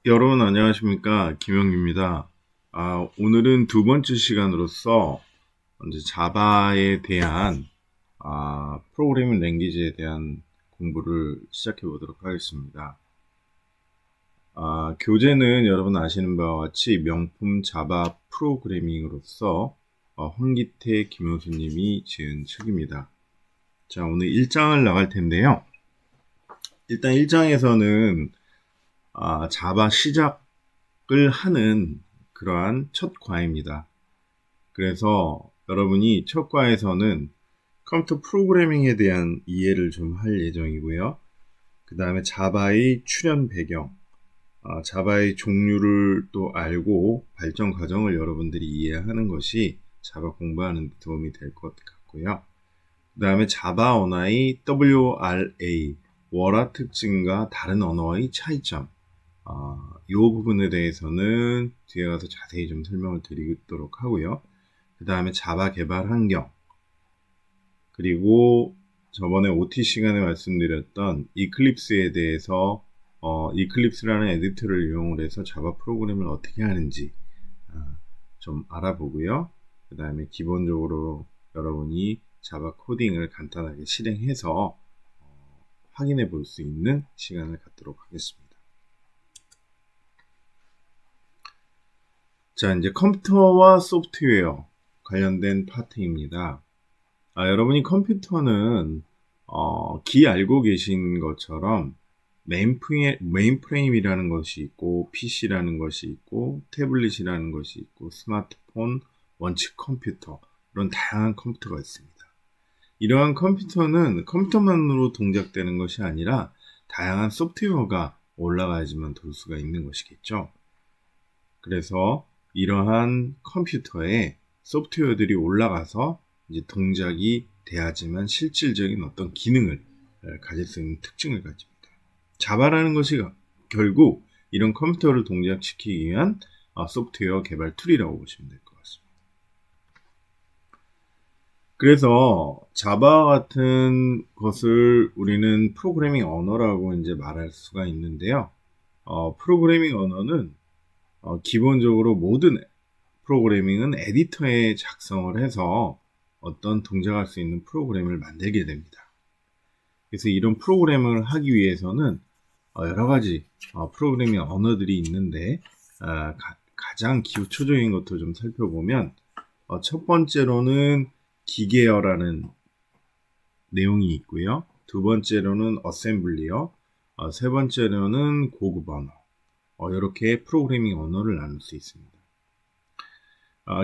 여러분 안녕하십니까? 김영규입니다. 오늘은 두 번째 시간으로서 이제 자바에 대한 프로그래밍 랭귀지에 대한 공부를 시작해 보도록 하겠습니다. 교재는 여러분 아시는 바와 같이 명품 자바 프로그래밍으로서 황기태 김효수님이 지은 책입니다. 자, 오늘 1장을 나갈 텐데요. 일단 1장에서는 자바 시작을 하는 그러한 첫 과입니다. 그래서 여러분이 첫 과에서는 컴퓨터 프로그래밍에 대한 이해를 좀 할 예정이고요. 그 다음에 자바의 출현 배경, 자바의 종류를 또 알고 발전 과정을 여러분들이 이해하는 것이 자바 공부하는 데 도움이 될 것 같고요. 그 다음에 자바 언어의 WRA, 월화 특징과 다른 언어의 차이점, 이 부분에 대해서는 뒤에 가서 자세히 좀 설명을 드리도록 하고요. 그 다음에 자바 개발 환경, 그리고 저번에 OT 시간에 말씀드렸던 이클립스에 대해서 이클립스라는 에디터를 이용을 해서 자바 프로그램을 어떻게 하는지 좀 알아보고요. 그 다음에 기본적으로 여러분이 자바 코딩을 간단하게 실행해서 확인해 볼 수 있는 시간을 갖도록 하겠습니다. 자, 이제 컴퓨터와 소프트웨어 관련된 파트입니다. 여러분이 컴퓨터는 기 알고 계신 것처럼 메인프레임이라는 것이 있고 PC라는 것이 있고 태블릿이라는 것이 있고 스마트폰, 원칙 컴퓨터, 이런 다양한 컴퓨터가 있습니다. 이러한 컴퓨터는 컴퓨터만으로 동작되는 것이 아니라 다양한 소프트웨어가 올라가야지만 돌 수가 있는 것이겠죠. 그래서 이러한 컴퓨터에 소프트웨어들이 올라가서 이제 동작이 돼야지만 실질적인 어떤 기능을 가질 수 있는 특징을 가집니다. 자바라는 것이 결국 이런 컴퓨터를 동작시키기 위한 소프트웨어 개발 툴이라고 보시면 될 것 같습니다. 그래서 자바 같은 것을 우리는 프로그래밍 언어라고 이제 말할 수가 있는데요. 프로그래밍 언어는 기본적으로 모든 프로그래밍은 에디터에 작성을 해서 어떤 동작할 수 있는 프로그램을 만들게 됩니다. 그래서 이런 프로그램을 하기 위해서는 여러 가지 프로그래밍 언어들이 있는데 가장 기초적인 것도 좀 살펴보면 첫 번째로는 기계어라는 내용이 있고요. 두 번째로는 어셈블리어, 세 번째로는 고급 언어, 이렇게 프로그래밍 언어를 나눌 수 있습니다.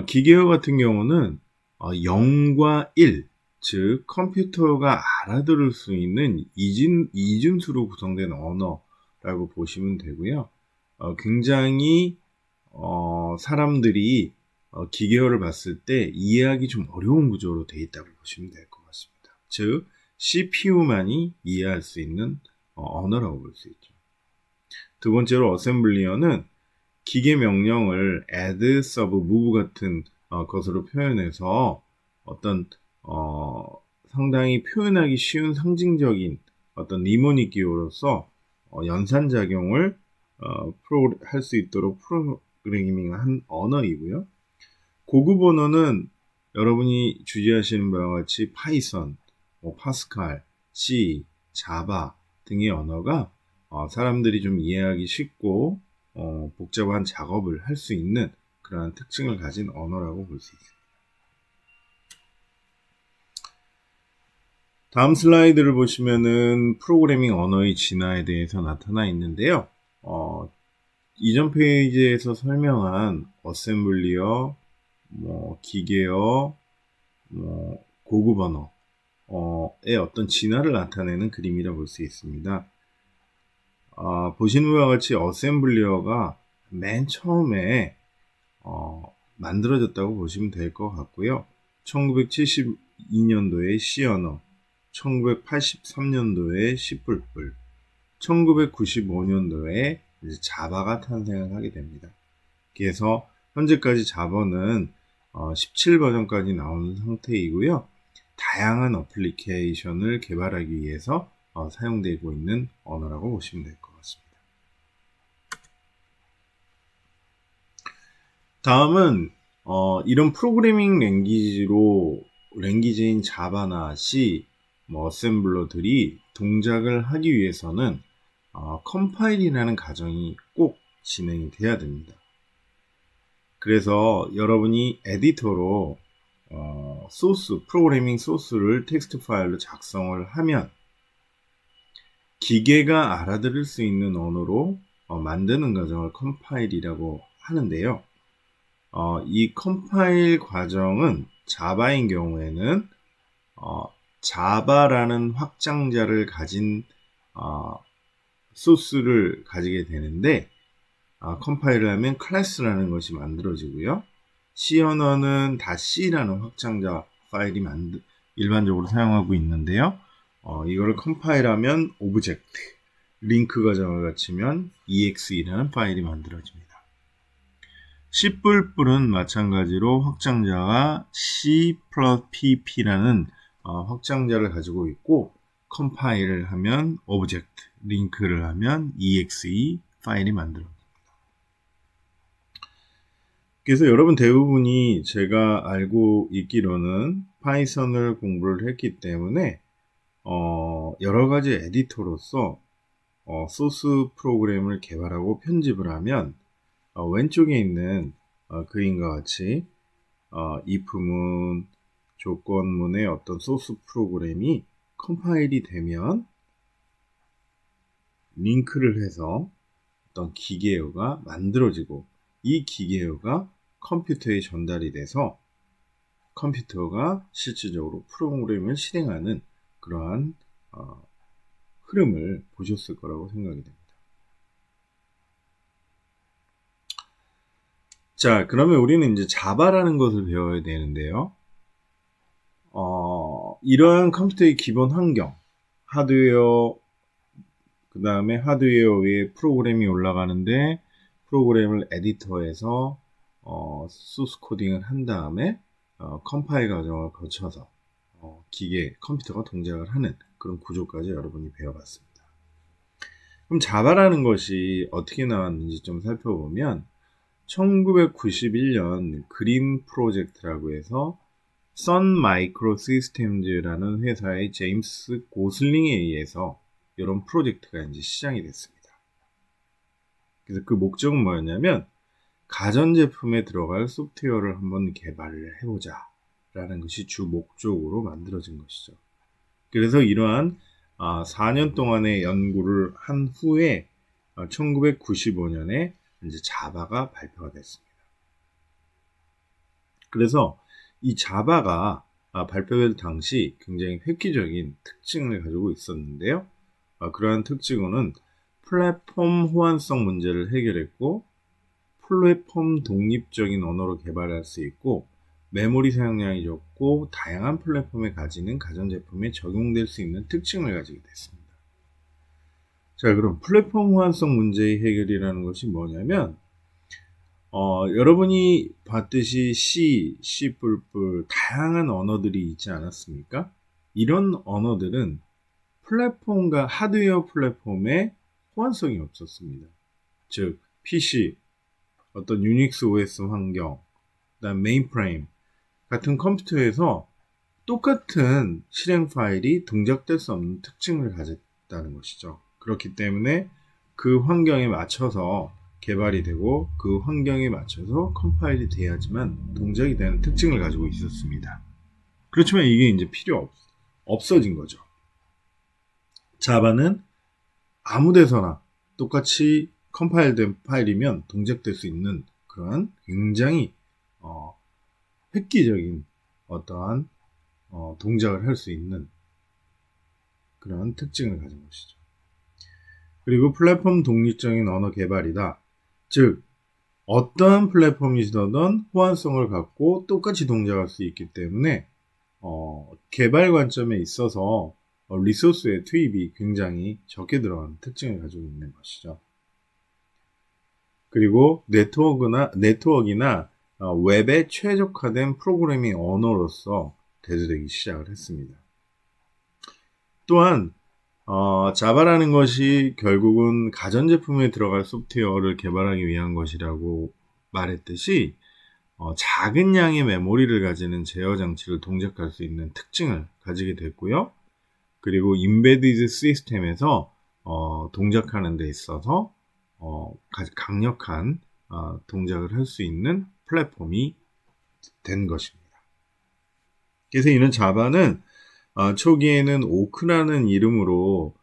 기계어 같은 경우는 0과 1, 즉 컴퓨터가 알아들을 수 있는 이진수로 구성된 언어라고 보시면 되고요. 굉장히 사람들이 기계어를 봤을 때 이해하기 좀 어려운 구조로 되어 있다고 보시면 될 것 같습니다. 즉 CPU만이 이해할 수 있는 언어라고 볼 수 있죠. 두 번째로 어셈블리어는 기계 명령을 add, sub, move 같은 것으로 표현해서 어떤 상당히 표현하기 쉬운 상징적인 어떤 니모닉 기호로서 연산작용을 할 수 있도록 프로그래밍한 언어이고요. 고급 언어는 여러분이 주지하시는 바와 같이 파이썬, 파스칼, C, 자바 등의 언어가 사람들이 좀 이해하기 쉽고 복잡한 작업을 할 수 있는 그러한 특징을 가진 언어라고 볼 수 있습니다. 다음 슬라이드를 보시면은 프로그래밍 언어의 진화에 대해서 나타나 있는데요. 이전 페이지에서 설명한 어셈블리어, 기계어, 고급 언어의 어떤 진화를 나타내는 그림이라 볼 수 있습니다. 보시는 바와 같이 어셈블리어가 맨 처음에 만들어졌다고 보시면 될 것 같고요. 1972년도에 C 언어, 1983년도에 C++, 1995년도에 자바가 탄생을 하게 됩니다. 그래서 현재까지 자바는 17버전까지 나오는 상태이고요. 다양한 어플리케이션을 개발하기 위해서 사용되고 있는 언어라고 보시면 될 것 같습니다. 다음은 이런 프로그래밍 랭귀지인 자바나 C, 어셈블러들이 동작을 하기 위해서는 컴파일이라는 과정이 꼭 진행이 돼야 됩니다. 그래서 여러분이 에디터로 프로그래밍 소스를 텍스트 파일로 작성을 하면 기계가 알아들을 수 있는 언어로 만드는 과정을 컴파일이라고 하는데요. 이 컴파일 과정은 자바인 경우에는 자바라는 확장자를 가진 소스를 가지게 되는데 컴파일을 하면 클래스라는 것이 만들어지고요. C 언어는 .c라는 확장자 파일이 일반적으로 사용하고 있는데요. 이거를 컴파일하면 오브젝트, 링크 과정을 갖추면 exe라는 파일이 만들어집니다. C++은 마찬가지로 확장자가 C 플러스 pp라는 확장자를 가지고 있고 컴파일을 하면 오브젝트, 링크를 하면 exe 파일이 만들어집니다. 그래서 여러분 대부분이 제가 알고 있기로는 파이썬을 공부를 했기 때문에 여러 가지 에디터로서 소스 프로그램을 개발하고 편집을 하면 왼쪽에 있는 그림과 같이 if문, 조건문의 어떤 소스 프로그램이 컴파일이 되면 링크를 해서 어떤 기계어가 만들어지고 이 기계어가 컴퓨터에 전달이 돼서 컴퓨터가 실질적으로 프로그램을 실행하는 그러한 흐름을 보셨을 거라고 생각이 됩니다. 자, 그러면 우리는 이제 자바라는 것을 배워야 되는데요. 이러한 컴퓨터의 기본 환경, 하드웨어, 그 다음에 하드웨어 위에 프로그램이 올라가는데 프로그램을 에디터에서 소스 코딩을 한 다음에 컴파일 과정을 거쳐서 컴퓨터가 동작을 하는 그런 구조까지 여러분이 배워봤습니다. 그럼 자바라는 것이 어떻게 나왔는지 좀 살펴보면 1991년 그린 프로젝트라고 해서 선 마이크로 시스템즈라는 회사의 제임스 고슬링에 의해서 이런 프로젝트가 이제 시작이 됐습니다. 그래서 그 목적은 뭐였냐면 가전제품에 들어갈 소프트웨어를 한번 개발을 해보자 라는 것이 주 목적으로 만들어진 것이죠. 그래서 이러한 4년 동안의 연구를 한 후에 1995년에 이제 자바가 발표가 됐습니다. 그래서 이 자바가 발표될 당시 굉장히 획기적인 특징을 가지고 있었는데요. 그러한 특징은 플랫폼 호환성 문제를 해결했고 플랫폼 독립적인 언어로 개발할 수 있고 메모리 사용량이 적고 다양한 플랫폼에 가지는 가전제품에 적용될 수 있는 특징을 가지게 됐습니다. 자, 그럼 플랫폼 호환성 문제의 해결이라는 것이 뭐냐면 여러분이 봤듯이 C, C++, 다양한 언어들이 있지 않았습니까? 이런 언어들은 플랫폼과 하드웨어 플랫폼에 호환성이 없었습니다. 즉, PC, 어떤 유닉스 OS 환경, 그다음 메인프레임 같은 컴퓨터에서 똑같은 실행 파일이 동작될 수 없는 특징을 가졌다는 것이죠. 그렇기 때문에 그 환경에 맞춰서 개발이 되고 그 환경에 맞춰서 컴파일이 돼야지만 동작이 되는 특징을 가지고 있었습니다. 그렇지만 이게 이제 없어진 거죠. 자바는 아무 데서나 똑같이 컴파일된 파일이면 동작될 수 있는 그런 굉장히 획기적인 어떠한 동작을 할 수 있는 그런 특징을 가진 것이죠. 그리고 플랫폼 독립적인 언어 개발이다. 즉 어떠한 플랫폼이시든 호환성을 갖고 똑같이 동작할 수 있기 때문에 개발 관점에 있어서 리소스의 투입이 굉장히 적게 들어가는 특징을 가지고 있는 것이죠. 그리고 네트워크나 웹에 최적화된 프로그래밍 언어로서 대두되기 시작을 했습니다. 또한 자바라는 것이 결국은 가전제품에 들어갈 소프트웨어를 개발하기 위한 것이라고 말했듯이 작은 양의 메모리를 가지는 제어 장치를 동작할 수 있는 특징을 가지게 됐고요. 그리고 인베디드 시스템에서 동작하는 데 있어서 강력한 동작을 할 수 있는 플랫폼이 된 것입니다. 그래서 이런 자바는 초기에는 오크라는 이름으로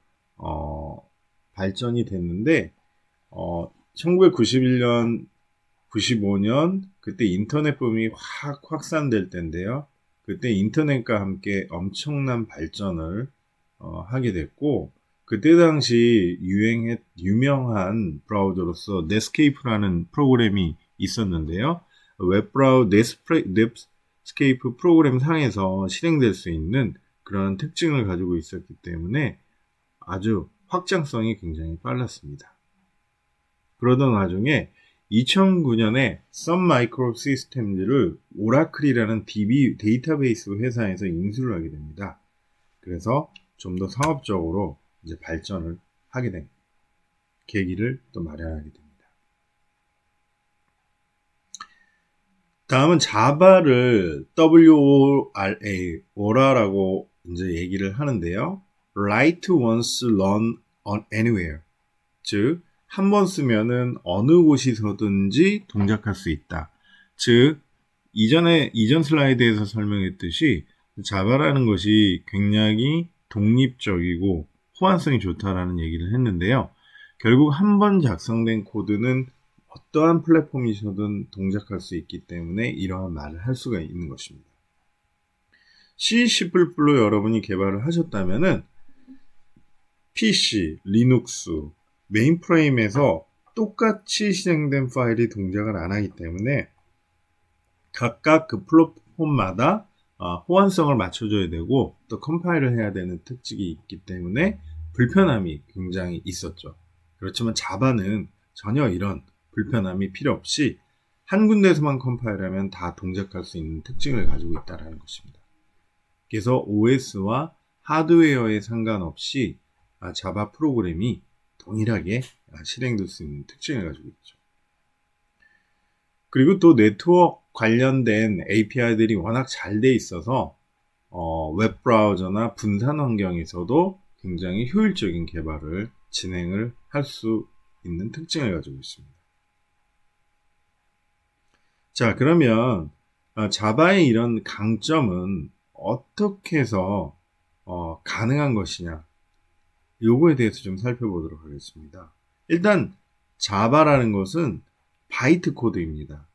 발전이 됐는데 1991년, 95년 그때 인터넷 붐이 확 확산될 때인데요. 그때 인터넷과 함께 엄청난 발전을 하게 됐고 그때 당시 유명한 브라우저로서 넷스케이프라는 프로그램이 있었는데요. 넷스케이프 프로그램 상에서 실행될 수 있는 그런 특징을 가지고 있었기 때문에 아주 확장성이 굉장히 빨랐습니다. 그러던 와중에 2009년에 선 마이크로 시스템즈를 오라클이라는 데이터베이스 회사에서 인수를 하게 됩니다. 그래서 좀 더 상업적으로 이제 발전을 하게 된 계기를 또 마련하게 됩니다. 다음은 자바를 WORA, 오라라고 이제 얘기를 하는데요. Write once, run on anywhere. 즉, 한 번 쓰면은 어느 곳이서든지 동작할 수 있다. 즉, 이전 슬라이드에서 설명했듯이 자바라는 것이 굉장히 독립적이고 호환성이 좋다라는 얘기를 했는데요. 결국 한 번 작성된 코드는 어떠한 플랫폼이서든 동작할 수 있기 때문에 이러한 말을 할 수가 있는 것입니다. C++로 여러분이 개발을 하셨다면은 PC, 리눅스, 메인프레임에서 똑같이 실행된 파일이 동작을 안 하기 때문에 각각 그 플랫폼마다 호환성을 맞춰줘야 되고 또 컴파일을 해야 되는 특징이 있기 때문에 불편함이 굉장히 있었죠. 그렇지만 자바는 전혀 이런 불편함이 필요 없이 한 군데에서만 컴파일하면 다 동작할 수 있는 특징을 가지고 있다는 것입니다. 그래서 OS와 하드웨어에 상관없이 자바 프로그램이 동일하게 실행될 수 있는 특징을 가지고 있죠. 그리고 또 네트워크 관련된 API들이 워낙 잘 돼 있어서 웹브라우저나 분산 환경에서도 굉장히 효율적인 개발을 진행을 할 수 있는 특징을 가지고 있습니다. 자, 그러면 자바의 이런 강점은 어떻게 해서 가능한 것이냐, 요거에 대해서 좀 살펴보도록 하겠습니다. 일단 자바라는 것은 바이트 코드입니다.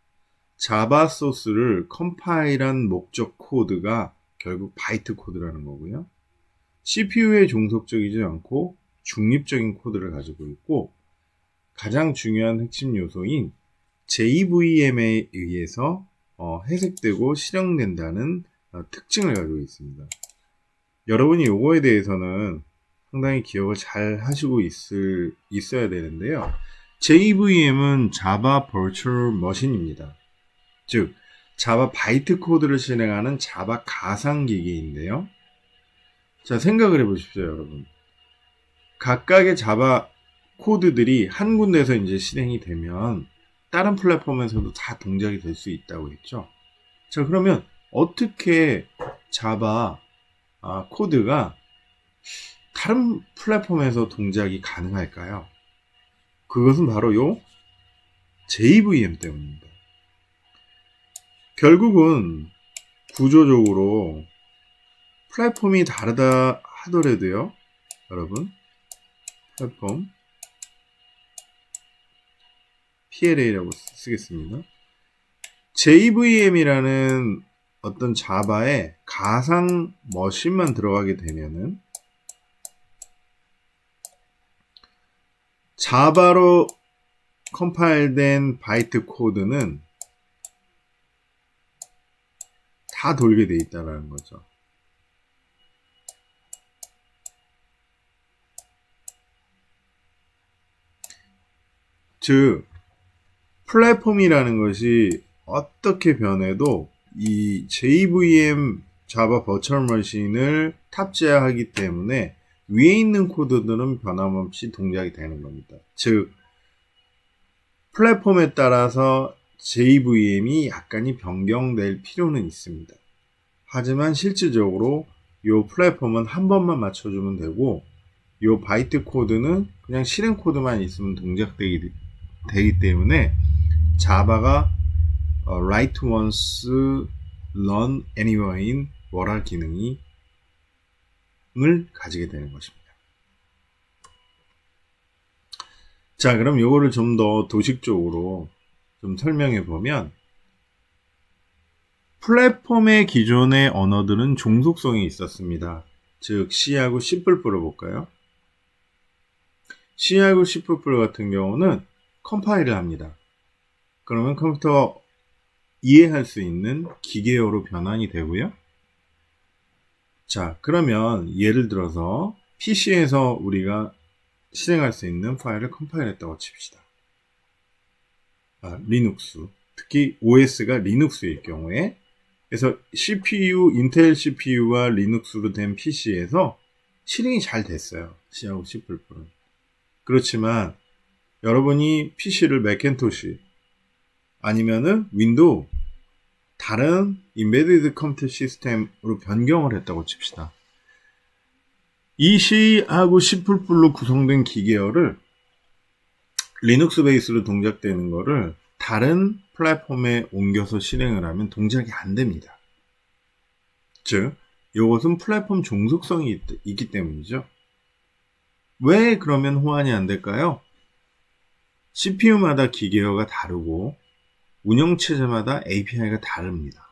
자바 소스를 컴파일한 목적 코드가 결국 바이트 코드라는 거고요. CPU에 종속적이지 않고 중립적인 코드를 가지고 있고 가장 중요한 핵심 요소인 JVM에 의해서 해석되고 실행된다는 특징을 가지고 있습니다. 여러분이 요거에 대해서는 상당히 기억을 잘 하시고 있어야 되는데요. JVM은 자바 버추얼 머신입니다. 즉, 자바 바이트 코드를 실행하는 자바 가상기기인데요. 자, 생각을 해보십시오, 여러분. 각각의 자바 코드들이 한 군데에서 이제 실행이 되면 다른 플랫폼에서도 다 동작이 될 수 있다고 했죠. 자, 그러면 어떻게 자바 코드가 다른 플랫폼에서 동작이 가능할까요? 그것은 바로 요 JVM 때문입니다. 결국은 구조적으로 플랫폼이 다르다 하더라도요, 여러분, 플랫폼 PLA라고 쓰겠습니다. JVM이라는 어떤 자바의 가상 머신만 들어가게 되면은 자바로 컴파일된 바이트 코드는 다 돌게 돼 있다는 거죠. 즉, 플랫폼이라는 것이 어떻게 변해도 이 JVM 자바 버추얼 머신을 탑재하기 때문에 위에 있는 코드들은 변함없이 동작이 되는 겁니다. 즉, 플랫폼에 따라서 JVM이 약간이 변경될 필요는 있습니다. 하지만 실질적으로 이 플랫폼은 한 번만 맞춰주면 되고, 이 바이트 코드는 그냥 실행 코드만 있으면 동작되기 때문에 자바가 write once, run anywhere인 월할 기능을 가지게 되는 것입니다. 자, 그럼 이거를 좀 더 도식적으로 좀 설명해 보면, 플랫폼의 기존의 언어들은 종속성이 있었습니다. 즉 C하고 C++ 볼까요? C하고 C++ 같은 경우는 컴파일을 합니다. 그러면 컴퓨터가 이해할 수 있는 기계어로 변환이 되고요. 자, 그러면 예를 들어서 PC에서 우리가 실행할 수 있는 파일을 컴파일했다고 칩시다. 리눅스, 특히 OS가 리눅스일 경우에, 그래서 CPU, 인텔 CPU와 리눅스로 된 PC에서 실행이 잘 됐어요. C하고 C++는. 그렇지만 여러분이 PC를 맥킨토시 아니면은 윈도우 다른 인베디드 컴퓨터 시스템으로 변경을 했다고 칩시다. 이 C하고 C++로 구성된 기계어를 리눅스 베이스로 동작되는 거를 다른 플랫폼에 옮겨서 실행을 하면 동작이 안 됩니다. 즉, 이것은 플랫폼 종속성이 있기 때문이죠. 왜 그러면 호환이 안 될까요? CPU마다 기계어가 다르고 운영체제마다 API가 다릅니다.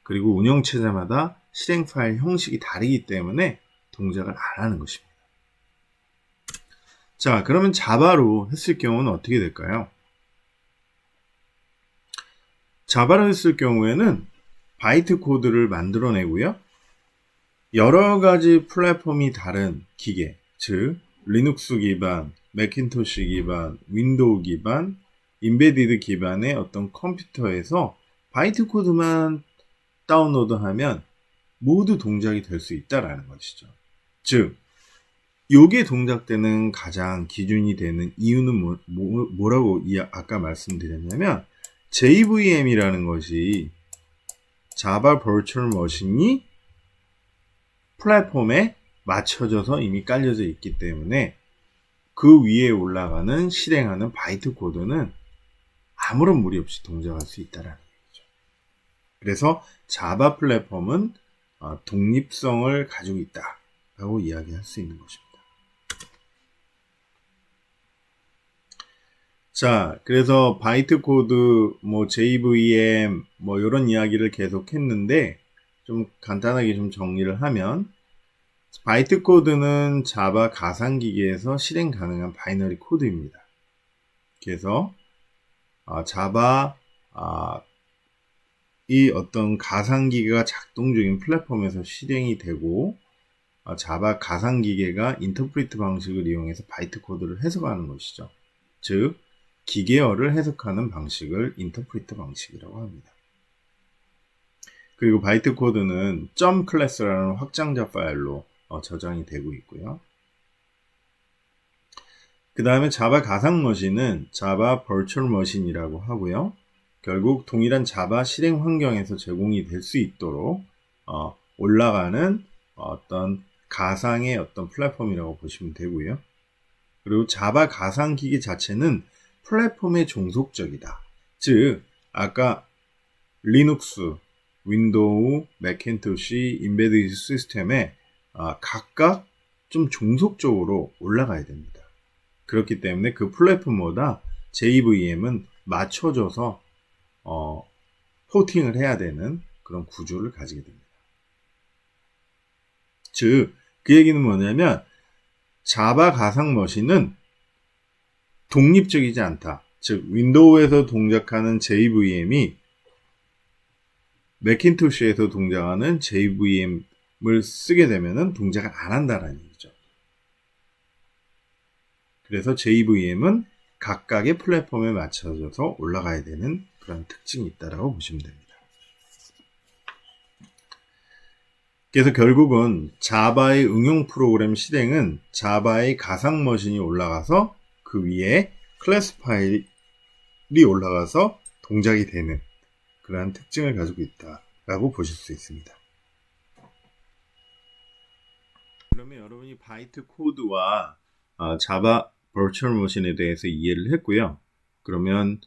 그리고 운영체제마다 실행 파일 형식이 다르기 때문에 동작을 안 하는 것입니다. 자, 그러면 자바로 했을 경우는 어떻게 될까요? 자바로 했을 경우에는 바이트 코드를 만들어내고요. 여러 가지 플랫폼이 다른 기계, 즉 리눅스 기반, 맥킨토시 기반, 윈도우 기반, 인베디드 기반의 어떤 컴퓨터에서 바이트 코드만 다운로드하면 모두 동작이 될 수 있다라는 것이죠. 즉, 요게 동작되는 가장 기준이 되는 이유는 뭐라고 아까 말씀드렸냐면, JVM이라는 것이 자바 버추얼 머신이 플랫폼에 맞춰져서 이미 깔려져 있기 때문에 그 위에 올라가는 실행하는 바이트 코드는 아무런 무리 없이 동작할 수 있다는 얘기죠. 그래서 자바 플랫폼은 독립성을 가지고 있다라고 이야기할 수 있는 것입니다. 자, 그래서 바이트 코드, JVM, 이런 이야기를 계속 했는데, 좀 간단하게 좀 정리를 하면, 바이트 코드는 자바 가상기기에서 실행 가능한 바이너리 코드입니다. 그래서, 자바, 이 어떤 가상기계가 작동 중인 플랫폼에서 실행이 되고, 자바 가상기계가 인터프리트 방식을 이용해서 바이트 코드를 해석하는 것이죠. 즉, 기계어를 해석하는 방식을 인터프리트 방식이라고 합니다. 그리고 바이트 코드는 .class라는 확장자 파일로 저장이 되고 있고요. 그 다음에 자바 가상 머신은 자바 버추얼 머신이라고 하고요. 결국 동일한 자바 실행 환경에서 제공이 될 수 있도록 올라가는 어떤 가상의 어떤 플랫폼이라고 보시면 되고요. 그리고 자바 가상 기기 자체는 플랫폼의 종속적이다. 즉, 아까 리눅스, 윈도우, 맥킨토시, 인베디드 시스템에 각각 좀 종속적으로 올라가야 됩니다. 그렇기 때문에 그 플랫폼마다 JVM은 맞춰져서 포팅을 해야 되는 그런 구조를 가지게 됩니다. 즉, 그 얘기는 뭐냐면 자바 가상 머신은 독립적이지 않다. 즉, 윈도우에서 동작하는 JVM이 맥킨토시에서 동작하는 JVM을 쓰게 되면 동작을 안 한다는 얘기죠. 그래서 JVM은 각각의 플랫폼에 맞춰져서 올라가야 되는 그런 특징이 있다고 보시면 됩니다. 그래서 결국은 자바의 응용 프로그램 실행은 자바의 가상 머신이 올라가서 그 위에 클래스 파일이 올라가서 동작이 되는 그러한 특징을 가지고 있다라고 보실 수 있습니다. 그러면 여러분이 바이트 코드와 자바 버추얼 머신에 대해서 이해를 했고요. 그러면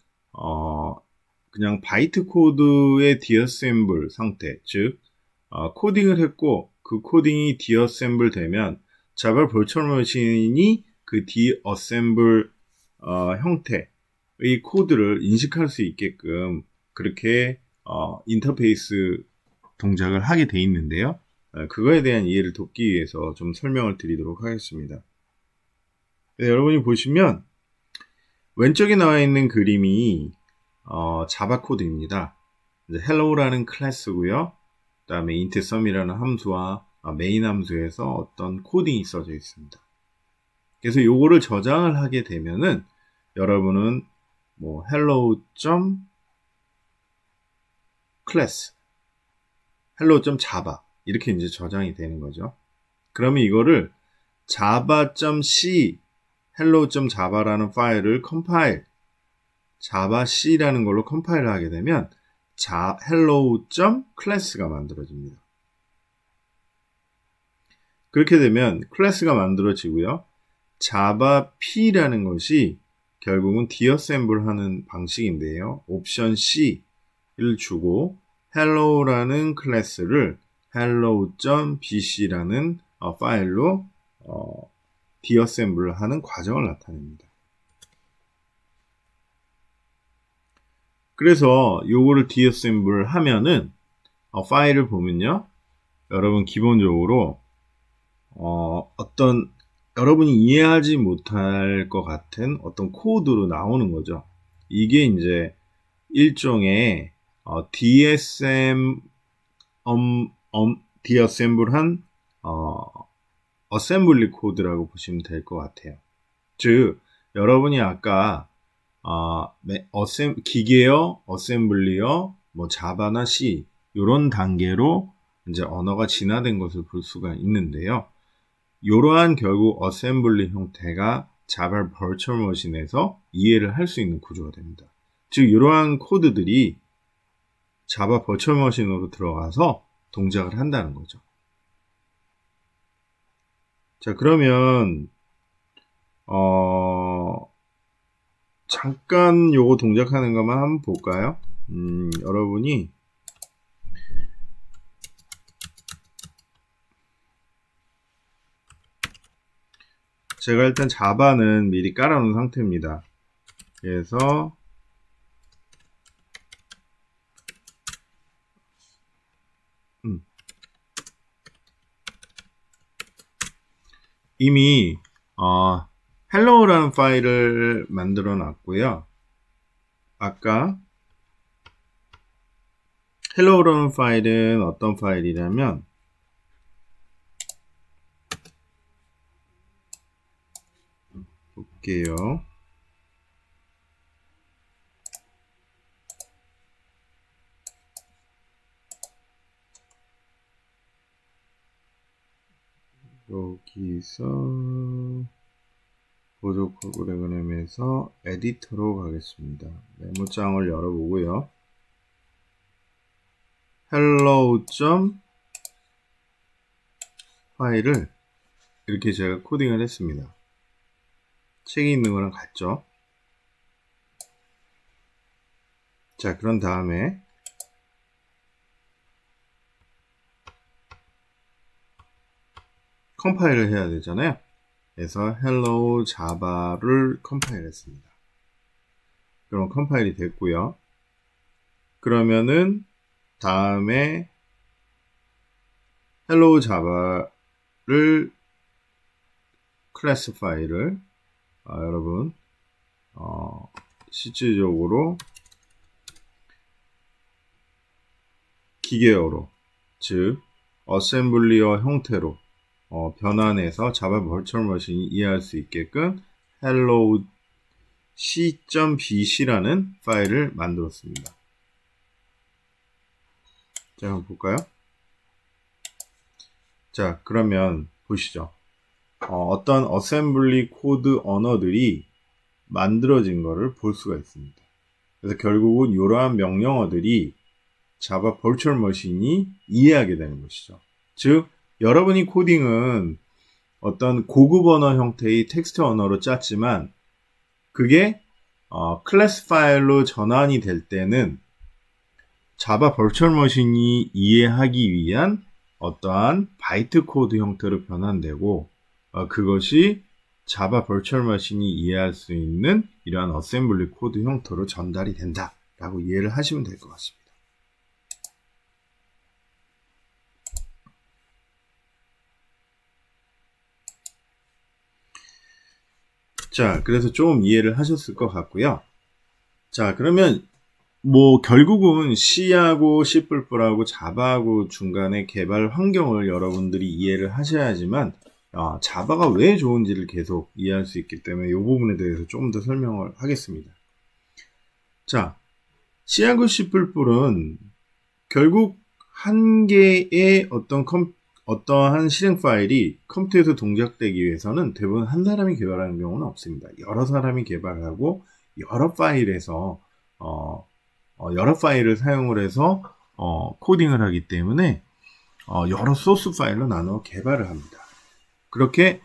그냥 바이트 코드의 디어셈블 상태, 즉 코딩을 했고 그 코딩이 디어셈블 되면 자바 버추얼 머신이 그 디어셈블 형태의 코드를 인식할 수 있게끔 그렇게 인터페이스 동작을 하게 돼 있는데요. 그거에 대한 이해를 돕기 위해서 좀 설명을 드리도록 하겠습니다. 네, 여러분이 보시면 왼쪽에 나와 있는 그림이 자바 코드입니다. hello라는 클래스고요. 그 다음에 int sum이라는 함수와 메인 함수에서 어떤 코딩이 써져 있습니다. 그래서 요거를 저장을 하게 되면은 여러분은 뭐 hello.class, hello.java 이렇게 이제 저장이 되는 거죠. 그러면 이거를 java.c, hello.java라는 파일을 컴파일, javac라는 걸로 컴파일을 하게 되면 hello.class가 만들어집니다. 그렇게 되면 클래스가 만들어지고요. javap라는 것이 결국은 디어셈블 하는 방식인데요. 옵션 C를 주고 hello라는 클래스를 hello.bc라는 파일로 디어셈블 하는 과정을 나타냅니다. 그래서 요거를 디어셈블 하면은 파일을 보면요. 여러분 기본적으로 어떤 여러분이 이해하지 못할 것 같은 어떤 코드로 나오는 거죠. 이게 이제 일종의 디어셈블한 어셈블리 코드라고 보시면 될 것 같아요. 즉 여러분이 아까 기계어, 어셈블리어, 뭐 자바나 C 이런 단계로 이제 언어가 진화된 것을 볼 수가 있는데요. 이러한 결국 어셈블리 형태가 자바 버추얼 머신에서 이해를 할 수 있는 구조가 됩니다. 즉 이러한 코드들이 자바 버추얼 머신으로 들어가서 동작을 한다는 거죠. 자, 그러면 잠깐 요거 동작하는 것만 한번 볼까요? 여러분이 제가 일단 자바는 미리 깔아놓은 상태입니다. 그래서 이미 hello라는 파일을 만들어 놨고요. 아까 hello라는 파일은 어떤 파일이냐면 볼게요. 여기서 보조 프로그램에서 에디터로 가겠습니다. 메모장을 열어보고요. hello. 파일을 이렇게 제가 코딩을 했습니다. 책에 있는 거랑 같죠? 자, 그런 다음에 컴파일을 해야 되잖아요. 그래서 hello java를 컴파일 했습니다. 그럼 컴파일이 됐고요. 그러면은 다음에 hello java를 클래스 파일을 여러분 실질적으로 기계어로 즉 어셈블리어 형태로 변환해서 자바 버추얼 머신이 이해할 수 있게끔 hello c.bc라는 파일을 만들었습니다. 자, 한번 볼까요? 자, 그러면 보시죠. 어떤 어셈블리 코드 언어들이 만들어진 거를 볼 수가 있습니다. 그래서 결국은 이러한 명령어들이 자바 버추얼 머신이 이해하게 되는 것이죠. 즉, 여러분이 코딩은 어떤 고급 언어 형태의 텍스트 언어로 짰지만 그게 클래스 파일로 전환이 될 때는 자바 버추얼 머신이 이해하기 위한 어떠한 바이트 코드 형태로 변환되고 그것이 자바 버추얼 머신이 이해할 수 있는 이러한 어셈블리 코드 형태로 전달이 된다라고 이해를 하시면 될 것 같습니다. 자, 그래서 좀 이해를 하셨을 것 같고요. 자, 그러면 결국은 C하고 C++하고 자바하고 중간에 개발 환경을 여러분들이 이해를 하셔야지만 자바가 왜 좋은지를 계속 이해할 수 있기 때문에 이 부분에 대해서 조금 더 설명을 하겠습니다. 자, C하고 C++은 결국 한 개의 어떠한 실행 파일이 컴퓨터에서 동작되기 위해서는 대부분 한 사람이 개발하는 경우는 없습니다. 여러 사람이 개발하고 여러 파일에서 여러 파일을 사용을 해서 코딩을 하기 때문에 여러 소스 파일로 나눠 개발을 합니다. 그렇게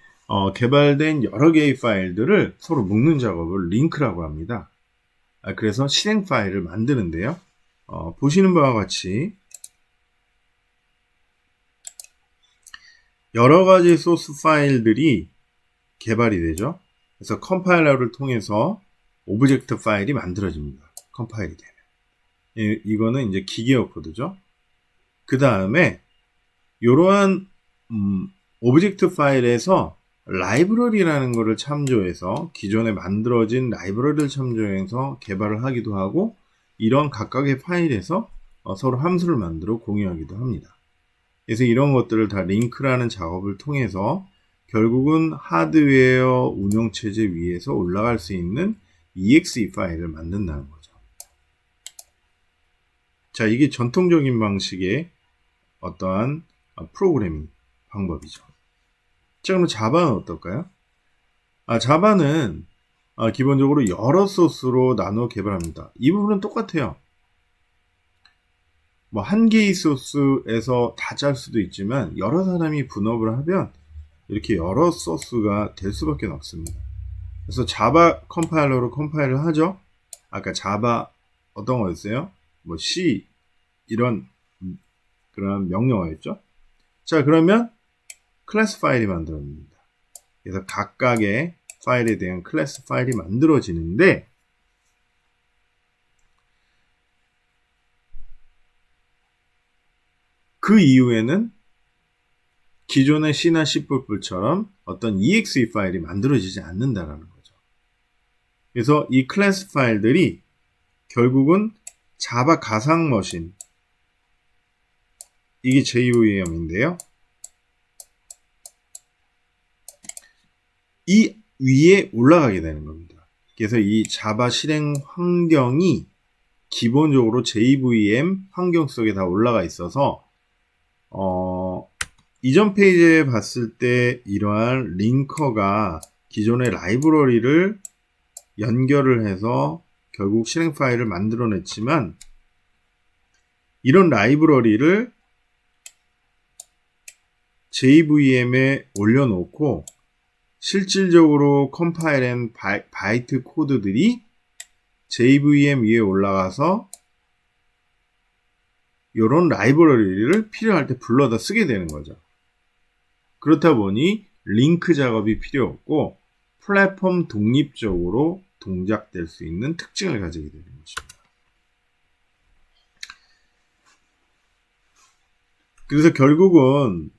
개발된 여러 개의 파일들을 서로 묶는 작업을 링크라고 합니다. 그래서 실행 파일을 만드는데요. 보시는 바와 같이 여러 가지 소스 파일들이 개발이 되죠. 그래서 컴파일러를 통해서 오브젝트 파일이 만들어집니다. 컴파일이 되면. 이거는 이제 기계어 코드죠. 그 다음에 이러한 오브젝트 파일에서 라이브러리라는 것을 참조해서 기존에 만들어진 라이브러리를 참조해서 개발을 하기도 하고 이런 각각의 파일에서 서로 함수를 만들어 공유하기도 합니다. 그래서 이런 것들을 다 링크라는 작업을 통해서 결국은 하드웨어 운영체제 위에서 올라갈 수 있는 exe 파일을 만든다는 거죠. 자, 이게 전통적인 방식의 어떠한 프로그래밍 방법이죠. 자, 그럼 자바는 어떨까요? 자바는 기본적으로 여러 소스로 나눠 개발합니다. 이 부분은 똑같아요. 한 개의 소스에서 다 짤 수도 있지만 여러 사람이 분업을 하면 이렇게 여러 소스가 될 수밖에 없습니다. 그래서 자바 컴파일러로 컴파일을 하죠. 아까 자바 어떤 거였어요? C 이런 그런 명령어였죠. 자, 그러면 클래스 파일이 만들어집니다. 그래서 각각의 파일에 대한 클래스 파일이 만들어지는데 그 이후에는 기존의 C나 C++처럼 어떤 exe 파일이 만들어지지 않는다라는 거죠. 그래서 이 클래스 파일들이 결국은 자바 가상 머신, 이게 JVM인데요. 이 위에 올라가게 되는 겁니다. 그래서 이 자바 실행 환경이 기본적으로 JVM 환경 속에 다 올라가 있어서 이전 페이지에 봤을 때 이러한 링커가 기존의 라이브러리를 연결을 해서 결국 실행 파일을 만들어냈지만 이런 라이브러리를 JVM에 올려놓고 실질적으로 컴파일한 바이트 코드들이 JVM 위에 올라가서 이런 라이브러리를 필요할 때 불러다 쓰게 되는 거죠. 그렇다 보니 링크 작업이 필요 없고 플랫폼 독립적으로 동작될 수 있는 특징을 가지게 되는 것입니다. 그래서 결국은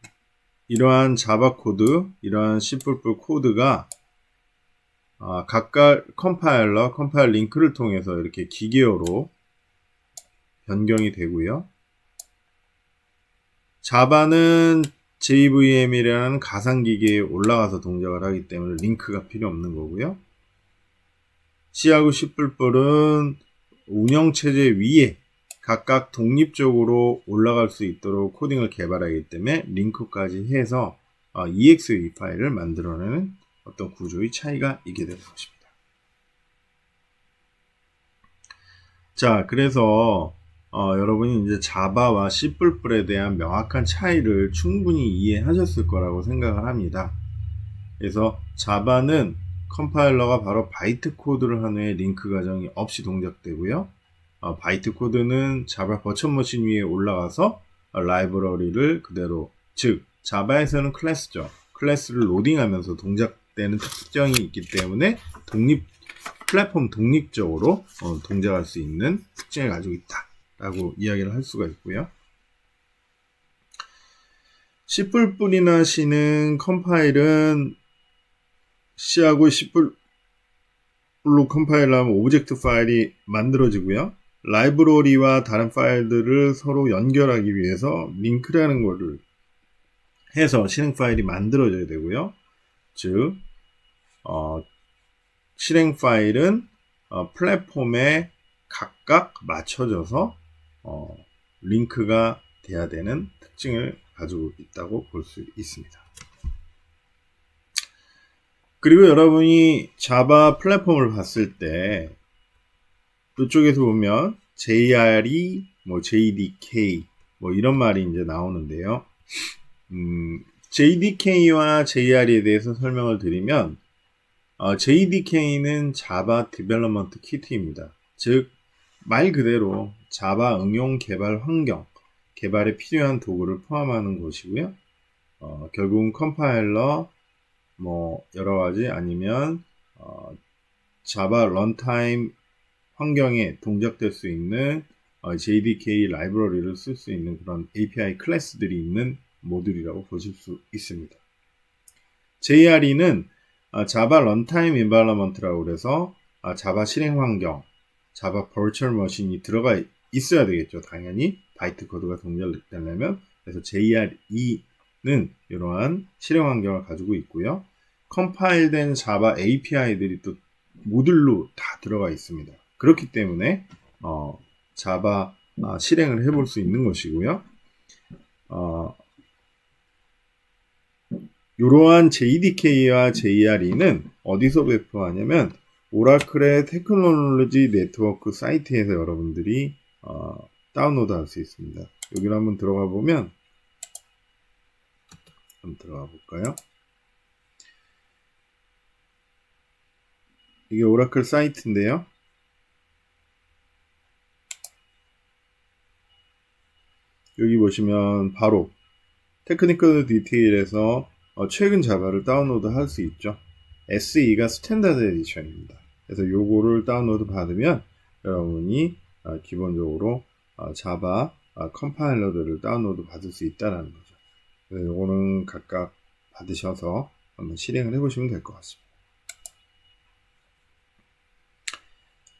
이러한 자바 코드, 이러한 C++ 코드가 각각 컴파일 링크를 통해서 이렇게 기계어로 변경이 되고요. 자바는 JVM이라는 가상기계에 올라가서 동작을 하기 때문에 링크가 필요 없는 거고요. C하고 C++은 운영체제 위에 각각 독립적으로 올라갈 수 있도록 코딩을 개발하기 때문에 링크까지 해서 exe 파일을 만들어내는 어떤 구조의 차이가 있게 되는 것입니다. 자, 그래서 여러분이 이제 자바와 C++에 대한 명확한 차이를 충분히 이해하셨을 거라고 생각을 합니다. 그래서 자바는 컴파일러가 바로 바이트 코드를 한 후에 링크 과정이 없이 동작되고요. 바이트 코드는 자바 버천 머신 위에 올라가서 라이브러리를 그대로, 즉 자바에서는 클래스죠. 클래스를 로딩하면서 동작되는 특성이 있기 때문에 플랫폼 독립적으로 동작할 수 있는 특징을 가지고 있다라고 이야기를 할 수가 있고요. C++이나 C는 컴파일은 C하고 C++ 컴파일하면 오브젝트 파일이 만들어지고요. 라이브러리와 다른 파일들을 서로 연결하기 위해서 링크라는 거를 해서 실행 파일이 만들어져야 되고요. 즉 실행 파일은 플랫폼에 각각 맞춰져서 링크가 돼야 되는 특징을 가지고 있다고 볼 수 있습니다. 그리고 여러분이 자바 플랫폼을 봤을 때 이쪽에서 보면 JRE, JDK 이런 말이 이제 나오는데요. JDK와 JRE에 대해서 설명을 드리면 JDK는 자바 디벨롭먼트 키트입니다. 즉 말 그대로 자바 응용 개발 환경, 개발에 필요한 도구를 포함하는 것이고요. 결국은 컴파일러, 여러 가지 아니면 자바 런타임 환경에 동작될 수 있는 JDK 라이브러리를 쓸 수 있는 그런 API 클래스들이 있는 모듈이라고 보실 수 있습니다. JRE는 자바 런타임 인바이러먼트라고 그래서 자바 실행 환경, 자바 버추얼 머신이 들어가 있어야 되겠죠. 당연히 바이트 코드가 동작되려면. 그래서 JRE는 이러한 실행 환경을 가지고 있고요. 컴파일된 자바 API들이 또 모듈로 다 들어가 있습니다. 그렇기 때문에 자바 실행을 해볼 수 있는 것이고요. 이러한 JDK와 JRE는 어디서 배포하냐면 오라클의 테크놀로지 네트워크 사이트에서 여러분들이 다운로드 할 수 있습니다. 여기로 한번 들어가 보면 한번 들어가 볼까요? 이게 오라클 사이트인데요. 여기 보시면 바로 테크니컬 디테일에서 최근 자바를 다운로드 할 수 있죠. SE가 스탠다드 에디션입니다. 그래서 요거를 다운로드 받으면 여러분이 기본적으로 자바 컴파일러들을 다운로드 받을 수 있다는 거죠. 그래서 요거는 각각 받으셔서 한번 실행을 해보시면 될 것 같습니다.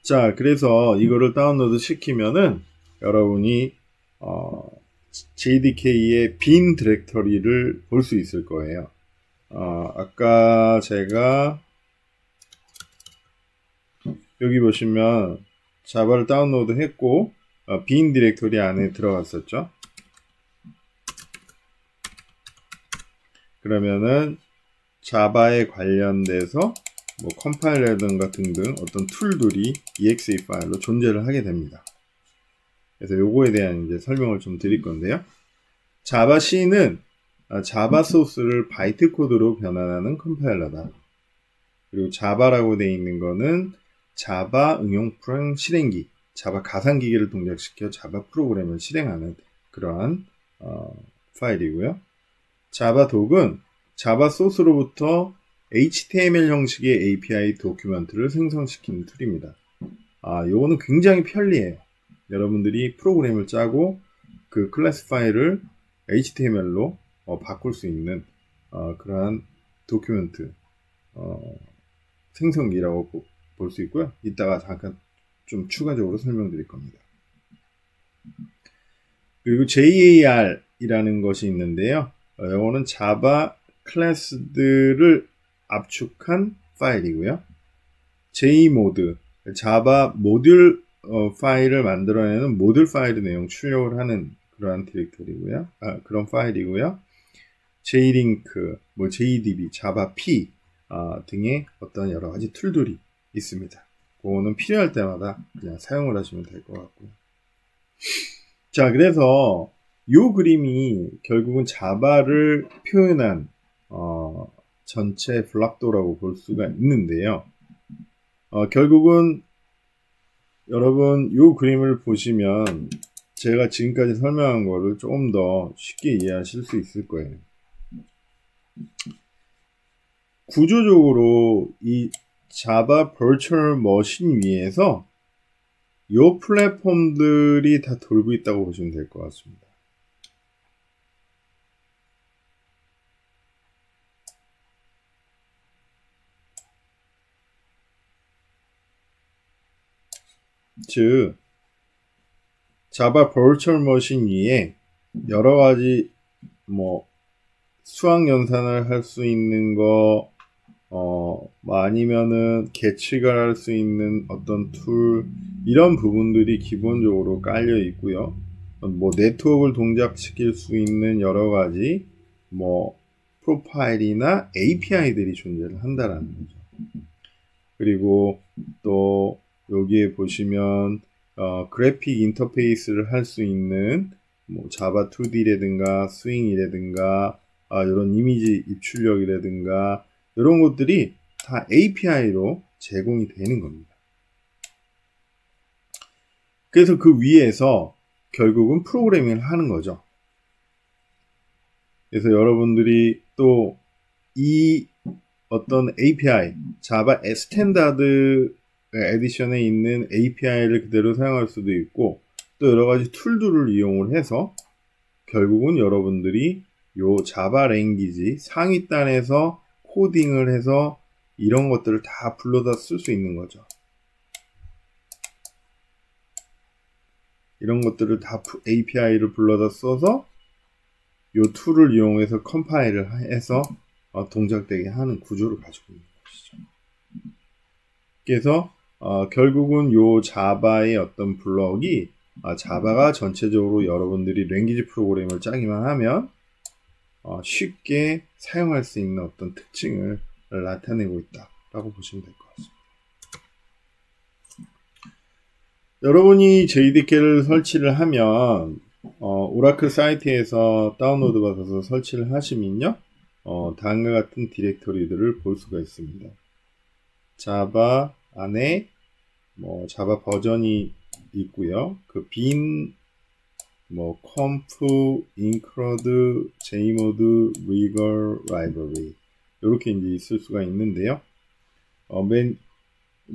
자, 그래서 이거를 다운로드 시키면은 여러분이 JDK의 빈 디렉터리를 볼 수 있을 거예요. 아까 제가 여기 보시면 자바를 다운로드 했고 빈 디렉터리 안에 들어갔었죠. 그러면은 자바에 관련돼서 컴파일러든가 등등 어떤 툴들이 exe 파일로 존재를 하게 됩니다. 그래서 요거에 대한 이제 설명을 좀 드릴 건데요. 자바 C는 자바 소스를 바이트 코드로 변환하는 컴파일러다. 그리고 자바라고 되어 있는 거는 자바 응용 프로그램 실행기, 자바 가상기기를 동작시켜 자바 프로그램을 실행하는 그러한 파일이고요. 자바 독은 자바 소스로부터 HTML 형식의 API 도큐멘트를 생성시키는 툴입니다. 요거는 굉장히 편리해요. 여러분들이 프로그램을 짜고 그 클래스 파일을 HTML로 바꿀 수 있는 그러한 도큐멘트 생성기라고 볼 수 있고요. 이따가 잠깐 좀 추가적으로 설명드릴 겁니다. 그리고 JAR이라는 것이 있는데요. 이거는 자바 클래스들을 압축한 파일이고요. JMod, 자바 모듈 파일을 만들어내는 모듈 파일의 내용 출력을 하는 그러한 디렉터리고요. 그런 파일이고요. JLink, JDB, 자바 P 등의 어떤 여러 가지 툴들이 있습니다. 그거는 필요할 때마다 그냥 사용을 하시면 될 것 같고요. 자, 그래서 요 그림이 결국은 자바를 표현한 전체 블락도라고 볼 수가 있는데요. 결국은 여러분 요 그림을 보시면 제가 지금까지 설명한 거를 조금 더 쉽게 이해하실 수 있을 거예요. 구조적으로 이 자바 버추얼 머신 위에서 요 플랫폼들이 다 돌고 있다고 보시면 될 것 같습니다. 즉 자바 버추얼 머신 위에 여러 가지 뭐 수학 연산을 할 수 있는 거 아니면은 계측을 할 수 있는 어떤 툴 이런 부분들이 기본적으로 깔려 있고요. 뭐 네트워크를 동작시킬 수 있는 여러 가지 뭐 프로파일이나 API들이 존재를 한다라는 거죠. 그리고 또 여기에 보시면 그래픽 인터페이스를 할 수 있는 뭐 자바 2D라든가 스윙이라든가 이런 이미지 입출력이라든가 이런 것들이 다 API로 제공이 되는 겁니다. 그래서 그 위에서 결국은 프로그래밍을 하는 거죠. 그래서 여러분들이 또 이 어떤 API, 자바 스탠다드 에디션에 있는 API를 그대로 사용할 수도 있고 또 여러 가지 툴들을 이용을 해서 결국은 여러분들이 요 자바 랭귀지 상위단에서 코딩을 해서 이런 것들을 다 불러다 쓸 수 있는 거죠. 이런 것들을 다 API를 불러다 써서 요 툴을 이용해서 컴파일을 해서 동작되게 하는 구조를 가지고 있는 것이죠. 그래서 결국은 요 자바의 어떤 블럭이 자바가 전체적으로 여러분들이 랭귀지 프로그램을 짜기만 하면 쉽게 사용할 수 있는 어떤 특징을 나타내고 있다라고 보시면 될 것 같습니다. 여러분이 JDK를 설치를 하면 오라클 사이트에서 다운로드 받아서 설치를 하시면요 다음과 같은 디렉토리들을 볼 수가 있습니다. 자바 안에 뭐 자바 버전이 있고요. 그 빈, 뭐 컴프, 인크루드, 제이모드, 리걸, 라이브러리 이렇게 이제 있을 수가 있는데요.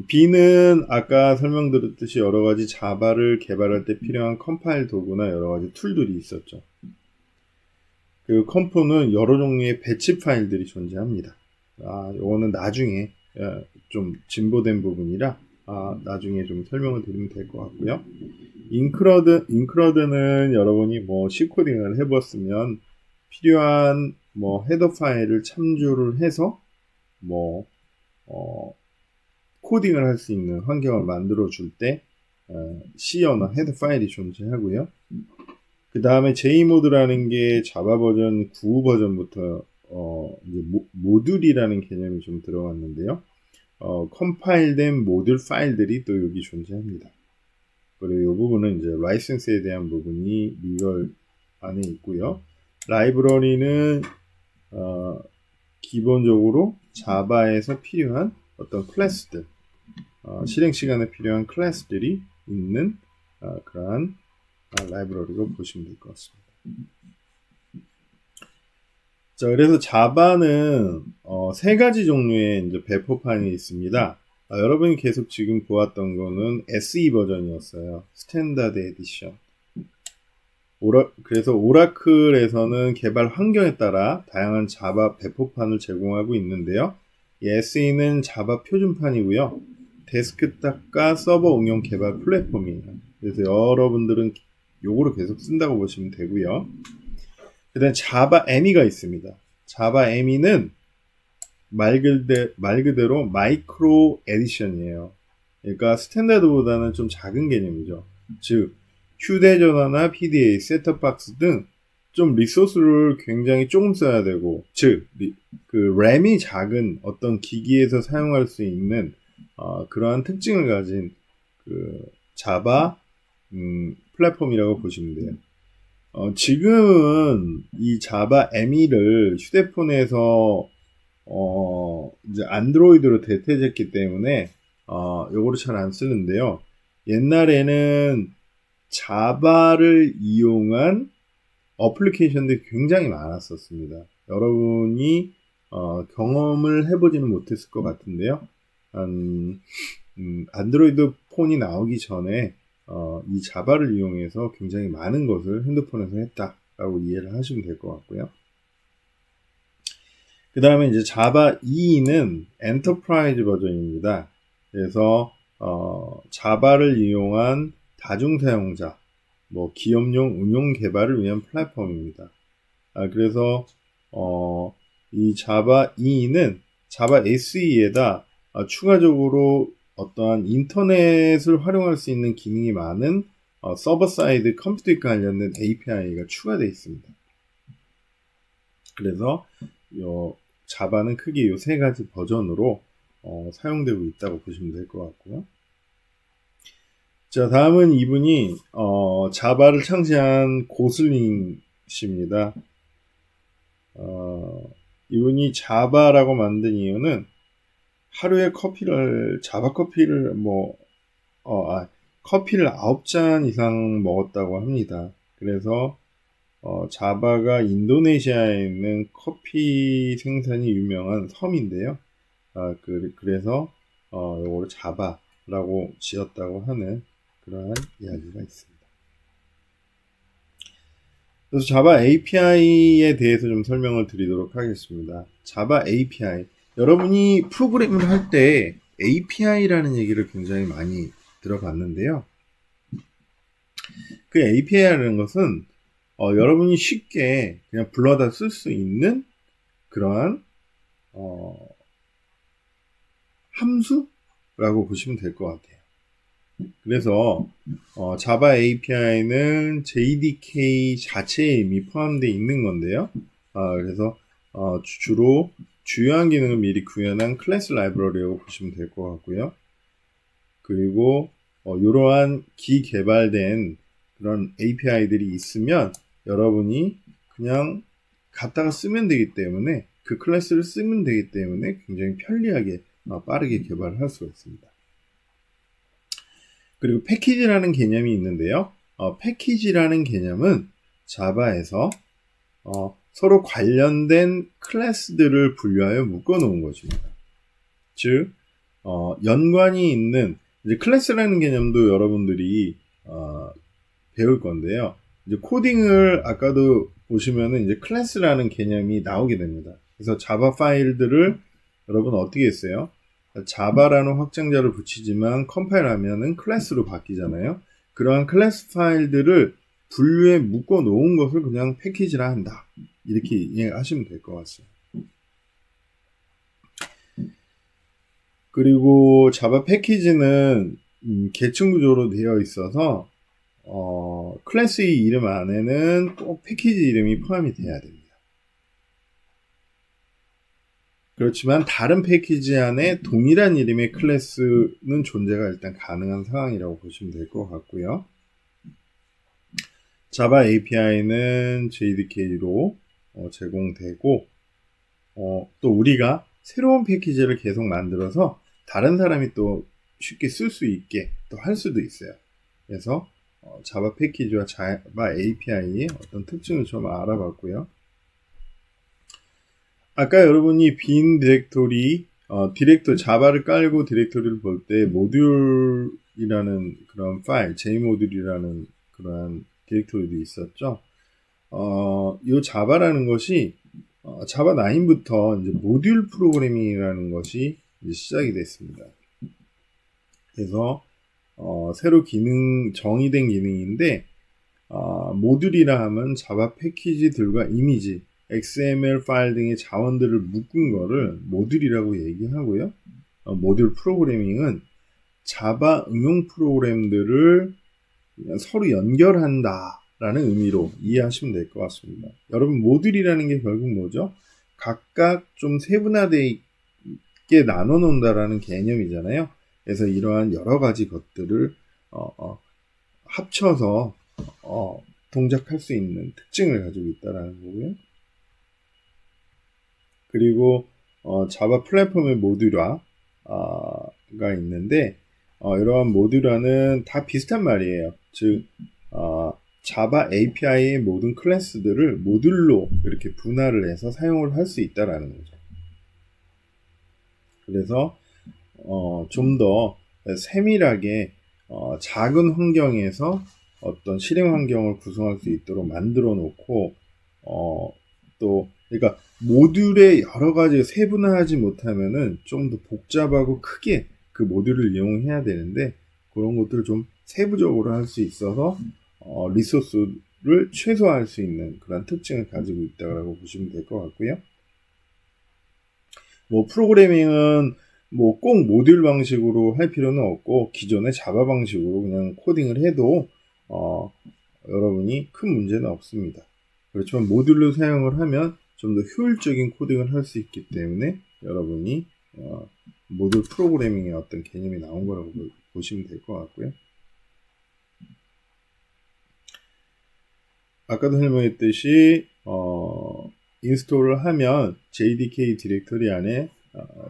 빈은 아까 설명드렸듯이 여러 가지 자바를 개발할 때 필요한 컴파일 도구나 여러 가지 툴들이 있었죠. 그 컴프는 여러 종류의 배치 파일들이 존재합니다. 요거는 나중에 좀 진보된 부분이라 나중에 좀 설명을 드리면 될 것 같고요. 인크루드는 여러분이 뭐 C코딩을 해봤으면 필요한 뭐 헤더 파일을 참조를 해서 뭐 코딩을 할 수 있는 환경을 만들어 줄 때 C 언어 헤더 파일이 존재하고요. 그 다음에 J모드라는 게 자바 버전 9 버전부터 이제 모듈이라는 개념이 좀 들어갔는데요. 컴파일된 모듈 파일들이 또 여기 존재합니다. 그리고 이 부분은 이제 라이센스에 대한 부분이 리걸 안에 있고요. 라이브러리는 기본적으로 자바에서 필요한 어떤 클래스들, 실행 시간에 필요한 클래스들이 있는 그러한 라이브러리로 보시면 될 것 같습니다. 자, 그래서 자바는 세 가지 종류의 이제 배포판이 있습니다. 여러분이 계속 지금 보았던 거는 SE 버전이었어요. 스탠다드 에디션. 그래서 오라클에서는 개발 환경에 따라 다양한 자바 배포판을 제공하고 있는데요. SE는 자바 표준판이고요. 데스크탑과 서버 응용 개발 플랫폼이에요. 그래서 여러분들은 요거를 계속 쓴다고 보시면 되고요. 그 다음에 자바 ME가 있습니다. 자바 ME는 말 그대로 마이크로 에디션이에요. 그러니까 스탠다드보다는 좀 작은 개념이죠. 즉 휴대전화나 PDA, 셋톱박스 등 좀 리소스를 굉장히 조금 써야 되고, 즉 그 램이 작은 어떤 기기에서 사용할 수 있는 그러한 특징을 가진 그 자바 플랫폼이라고 보시면 돼요. 지금은 이 자바 ME를 휴대폰에서 이제 안드로이드로 대체했기 때문에 요거를 잘 안 쓰는데요. 옛날에는 자바를 이용한 어플리케이션들이 굉장히 많았었습니다. 여러분이 경험을 해보지는 못했을 것 같은데요. 안드로이드 폰이 나오기 전에 이 자바를 이용해서 굉장히 많은 것을 핸드폰에서 했다라고 이해를 하시면 될 것 같고요. 그 다음에 이제 자바 2는 엔터프라이즈 버전입니다. 그래서 자바를 이용한 다중사용자, 기업용 응용 개발을 위한 플랫폼입니다. 그래서 이 자바 2는 자바 SE에다 추가적으로 어떠한 인터넷을 활용할 수 있는 기능이 많은 서버 사이드 컴퓨터에 관련된 API가 추가되어 있습니다. 그래서 자바는 크게 이 세 가지 버전으로 사용되고 있다고 보시면 될 것 같고요. 자, 다음은 이분이 자바를 창시한 고슬링 씨입니다. 이분이 자바라고 만든 이유는 하루에 자바 커피를 커피를 9잔 이상 먹었다고 합니다. 그래서 자바가 인도네시아에 있는 커피 생산이 유명한 섬인데요. 그래서 요거를 자바라고 지었다고 하는 그러한 이야기가 있습니다. 그래서 자바 API에 대해서 좀 설명을 드리도록 하겠습니다. 자바 API. 여러분이 프로그래밍을 할 때 API라는 얘기를 굉장히 많이 들어봤는데요. 그 API라는 것은 여러분이 쉽게 그냥 불러다 쓸 수 있는 그러한 함수라고 보시면 될 것 같아요. 그래서 자바 API는 JDK 자체에 이미 포함되어 있는 건데요. 그래서 주로 주요한 기능을 미리 구현한 클래스 라이브러리라고 보시면 될 것 같고요. 그리고 이러한 기개발된 그런 API들이 있으면 여러분이 그냥 갖다가 쓰면 되기 때문에 그 클래스를 쓰면 되기 때문에 굉장히 편리하게 빠르게 개발을 할 수가 있습니다. 그리고 패키지라는 개념이 있는데요. 패키지라는 개념은 자바에서 서로 관련된 클래스들을 분류하여 묶어 놓은 것입니다. 즉 연관이 있는 이제 클래스라는 개념도 여러분들이 배울 건데요. 이제 코딩을 아까도 보시면은 이제 클래스라는 개념이 나오게 됩니다. 그래서 자바 파일들을 여러분 어떻게 했어요? 자바라는 확장자를 붙이지만 컴파일하면은 클래스로 바뀌잖아요. 그러한 클래스 파일들을 분류에 묶어 놓은 것을 그냥 패키지라 한다. 이렇게 이해하시면 될 것 같습니다. 그리고 자바 패키지는 계층 구조로 되어 있어서 클래스의 이름 안에는 꼭 패키지 이름이 포함이 돼야 됩니다. 그렇지만 다른 패키지 안에 동일한 이름의 클래스는 존재가 일단 가능한 상황이라고 보시면 될 것 같고요. 자바 API는 JDK로 제공되고 또 우리가 새로운 패키지를 계속 만들어서 다른 사람이 또 쉽게 쓸 수 있게 또 할 수도 있어요. 그래서 자바 패키지와 자바 API의 어떤 특징을 좀 알아봤고요. 아까 여러분이 빈 디렉토리, 자바를 깔고 디렉토리를 볼 때 모듈이라는 그런 파일, J모듈이라는 그런 디렉토리도 있었죠. 이 자바라는 것이 자바 9부터 이제 모듈 프로그래밍이라는 것이 이제 시작이 됐습니다. 그래서 새로 정의된 기능인데 모듈이라 하면 자바 패키지들과 이미지, XML 파일 등의 자원들을 묶은 거를 모듈이라고 얘기하고요. 모듈 프로그래밍은 자바 응용 프로그램들을 서로 연결한다 라는 의미로 이해하시면 될 것 같습니다. 여러분 모듈이라는 게 결국 뭐죠? 각각 좀 세분화되어 작게 나눠 놓는다라는 개념이잖아요. 그래서 이러한 여러 가지 것들을 합쳐서 동작할 수 있는 특징을 가지고 있다라는 거고요. 그리고 자바 플랫폼의 모듈화가 있는데 이러한 모듈화는 다 비슷한 말이에요. 즉 자바 API의 모든 클래스들을 모듈로 이렇게 분할을 해서 사용을 할 수 있다라는 거죠. 그래서 좀 더 세밀하게 작은 환경에서 어떤 실행 환경을 구성할 수 있도록 만들어 놓고 또 그러니까 모듈의 여러 가지 세분화하지 못하면은 좀 더 복잡하고 크게 그 모듈을 이용해야 되는데 그런 것들을 좀 세부적으로 할 수 있어서 리소스를 최소화할 수 있는 그런 특징을 가지고 있다고 보시면 될 것 같고요. 뭐 프로그래밍은 뭐 꼭 모듈 방식으로 할 필요는 없고 기존의 자바 방식으로 그냥 코딩을 해도 여러분이 큰 문제는 없습니다. 그렇지만 모듈로 사용을 하면 좀 더 효율적인 코딩을 할 수 있기 때문에 여러분이 모듈 프로그래밍의 어떤 개념이 나온 거라고 보시면 될 것 같고요. 아까도 설명했듯이 인스톨을 하면 JDK 디렉터리 안에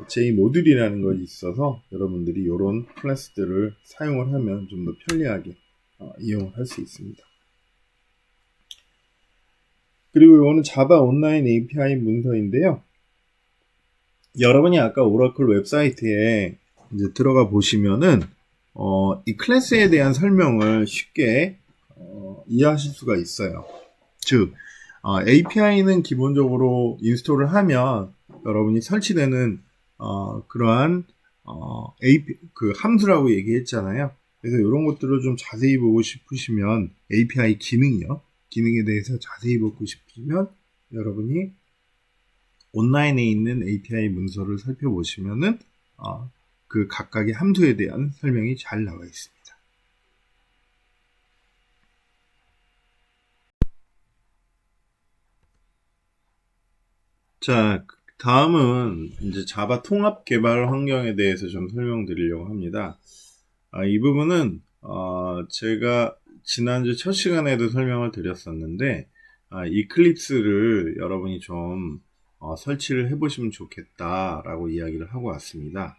J모듈이라는 것이 있어서 여러분들이 이런 클래스들을 사용을 하면 좀 더 편리하게 이용을 할 수 있습니다. 그리고 이거는 자바 온라인 API 문서인데요. 여러분이 아까 오라클 웹사이트에 이제 들어가 보시면은 이 클래스에 대한 설명을 쉽게 이해하실 수가 있어요. 즉 API는 기본적으로 인스톨을 하면 여러분이 설치되는 그러한 그 함수라고 얘기했잖아요. 그래서 이런 것들을 좀 자세히 보고 싶으시면 API 기능에 대해서 자세히 보고 싶으시면 여러분이 온라인에 있는 API 문서를 살펴보시면은 그 각각의 함수에 대한 설명이 잘 나와 있습니다. 자, 다음은 이제 자바 통합 개발 환경에 대해서 좀 설명드리려고 합니다. 이 부분은 제가 지난주 첫 시간에도 설명을 드렸었는데 이클립스를 여러분이 좀 설치를 해보시면 좋겠다라고 이야기를 하고 왔습니다.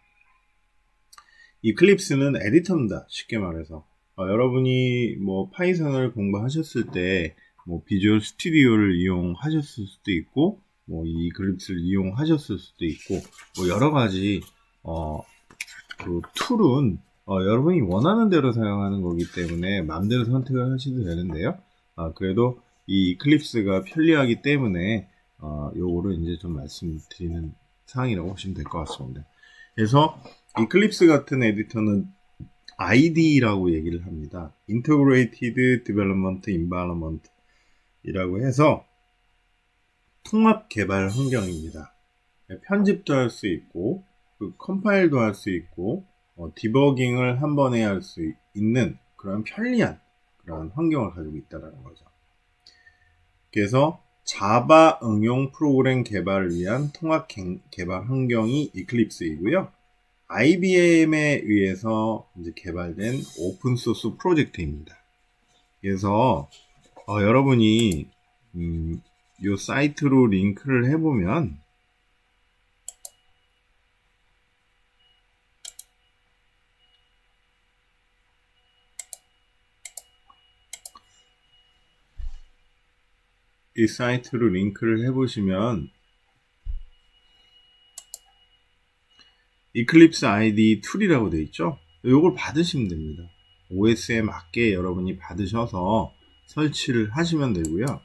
이클립스는 에디터입니다. 쉽게 말해서 여러분이 뭐 파이썬을 공부하셨을 때 뭐 비주얼 스튜디오를 이용하셨을 수도 있고 뭐 이클립스를 이용하셨을 수도 있고 뭐 여러 가지 그 툴은 여러분이 원하는 대로 사용하는 거기 때문에 마음대로 선택을 하셔도 되는데요. 그래도 이 이클립스가 편리하기 때문에 요거를 이제 좀 말씀드리는 사항이라고 보시면 될 것 같습니다. 그래서 이클립스 같은 에디터는 IDE라고 얘기를 합니다. Integrated Development Environment 이라고 해서 통합 개발 환경입니다. 편집도 할 수 있고 컴파일도 할 수 있고 디버깅을 한 번에 할 수 있는 그런 편리한 그런 환경을 가지고 있다는 거죠. 그래서 자바 응용 프로그램 개발을 위한 통합 개발 환경이 이클립스이고요. IBM에 의해서 이제 개발된 오픈소스 프로젝트입니다. 그래서 여러분이 이 사이트로 링크를 해보면 이 사이트로 링크를 해보시면 이클립스 ID 툴이라고 되어 있죠. 이걸 받으시면 됩니다. OS에 맞게 여러분이 받으셔서 설치를 하시면 되고요.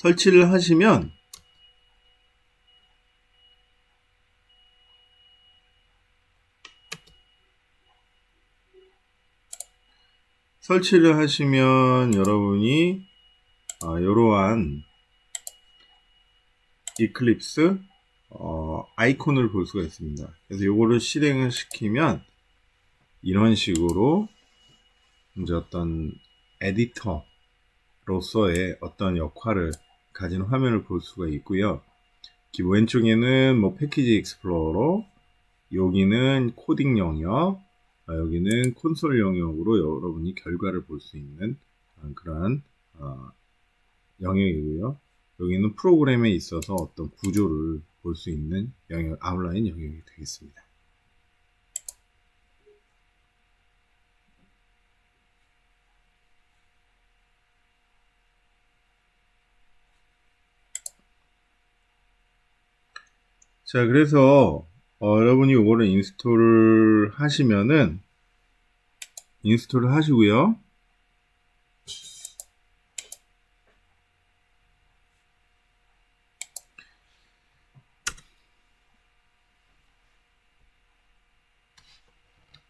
설치를 하시면 여러분이 이러한 이클립스 아이콘을 볼 수가 있습니다. 그래서 이거를 실행을 시키면 이런 식으로 이제 어떤 에디터로서의 어떤 역할을 가진 화면을 볼 수가 있고요. 왼쪽에는 뭐 패키지 익스플로러, 여기는 코딩 영역, 여기는 콘솔 영역으로 여러분이 결과를 볼 수 있는 그러한 영역이고요. 여기는 프로그램에 있어서 어떤 구조를 볼 수 있는 영역, 아웃라인 영역이 되겠습니다. 자, 그래서 여러분이 이거를 인스톨을 하시면은 인스톨을 하시고요.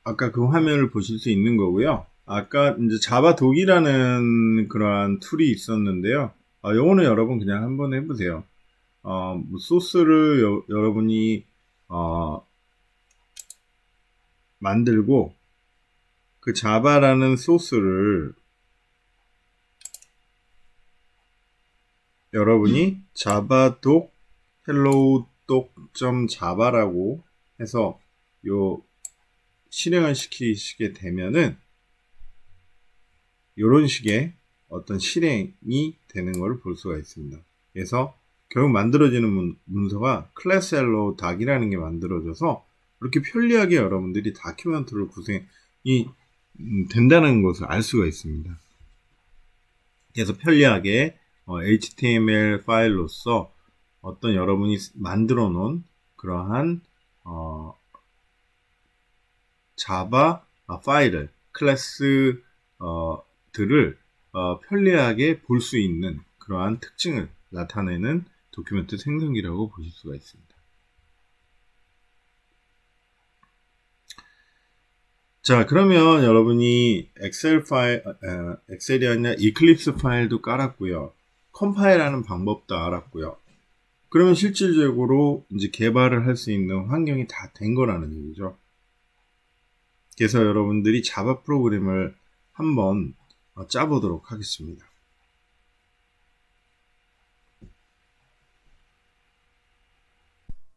아까 그 화면을 보실 수 있는 거고요. 아까 이제 자바 독이라는 그러한 툴이 있었는데요. 요거는 여러분 그냥 한번 해보세요. 뭐 소스를 여러분이 만들고 그 자바라는 소스를 여러분이 자바독 hello.java라고 해서 요 실행을 시키시게 되면은 이런 식의 어떤 실행이 되는 것을 볼 수가 있습니다. 그래서 결국 만들어지는 문서가 클래스 hello 닥이라는 게 만들어져서 이렇게 편리하게 여러분들이 다큐멘트를 구성이 된다는 것을 알 수가 있습니다. 그래서 편리하게 HTML 파일로서 어떤 여러분이 만들어 놓은 그러한 자바 파일을 클래스 들을 편리하게 볼 수 있는 그러한 특징을 나타내는 도큐멘트 생성기라고 보실 수가 있습니다. 자, 그러면 여러분이 엑셀이 아니라 이클립스 파일도 깔았고요. 컴파일하는 방법도 알았고요. 그러면 실질적으로 이제 개발을 할 수 있는 환경이 다 된 거라는 얘기죠. 그래서 여러분들이 자바 프로그램을 한번 짜보도록 하겠습니다.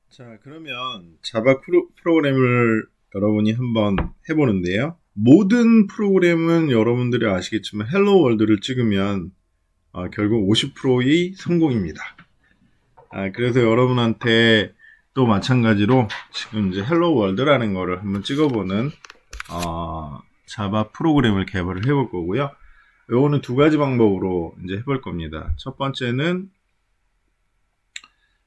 자, 그러면 자바 프로그램을 여러분이 한번 해보는데요. 모든 프로그램은 여러분들이 아시겠지만 헬로 월드를 찍으면 결국 50%의 성공입니다. 그래서 여러분한테 또 마찬가지로 지금 이제 헬로 월드라는 거를 한번 찍어보는 자바 프로그램을 개발을 해볼 거고요. 요거는 두 가지 방법으로 이제 해볼 겁니다. 첫 번째는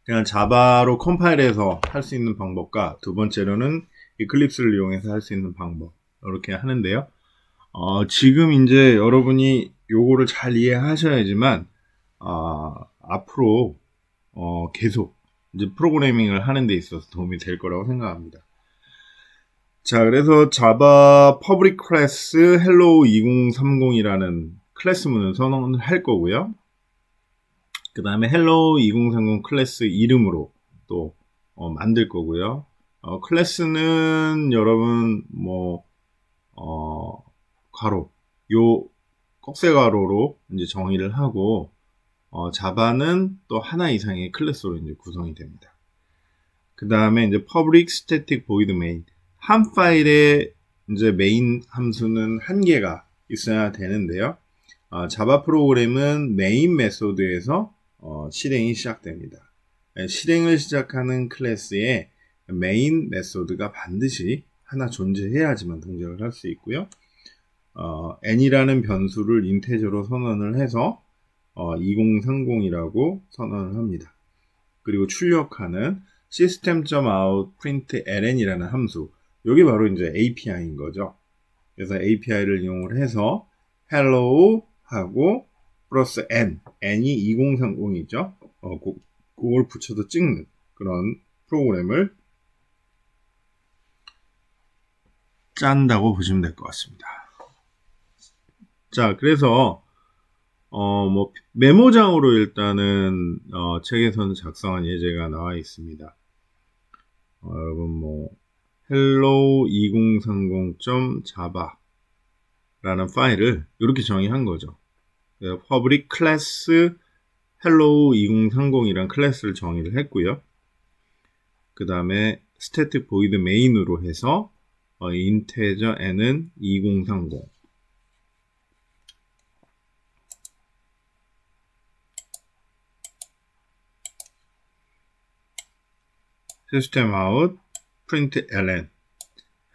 그냥 자바로 컴파일해서 할 수 있는 방법과 두 번째로는 이클립스를 이용해서 할 수 있는 방법 이렇게 하는데요. 지금 이제 여러분이 요거를 잘 이해하셔야지만 앞으로 계속 이제 프로그래밍을 하는 데 있어서 도움이 될 거라고 생각합니다. 자, 그래서 자바 퍼블릭 클래스 헬로 2030이라는 클래스문을 선언을 할 거고요. 그 다음에 헬로 2030 클래스 이름으로 또 만들 거고요. 클래스는 여러분 가로 요 꺽쇠 가로로 이제 정의를 하고 자바는 또 하나 이상의 클래스로 이제 구성이 됩니다. 그 다음에 이제 public static void main 한 파일에 이제 메인 함수는 한 개가 있어야 되는데요. 자바 프로그램은 메인 메소드에서 실행이 시작됩니다. 실행을 시작하는 클래스에 메인 메소드가 반드시 하나 존재해야지만 동작을 할 수 있고요. n이라는 변수를 인테저로 선언을 해서 2030이라고 선언을 합니다. 그리고 출력하는 system.out.println이라는 함수, 이게 바로 이제 API인 거죠. 그래서 API를 이용을 해서 hello 하고 플러스 n이 2030이죠. 그걸 붙여서 찍는 그런 프로그램을 짠다고 보시면 될 것 같습니다. 자, 그래서 메모장으로 일단은 책에서는 작성한 예제가 나와 있습니다. 여러분 hello 2030.java 라는 파일을 이렇게 정의한 거죠. public class hello 2030이란 클래스를 정의를 했고요. 그 다음에 static void main으로 해서 integer n은 2030 system out print ln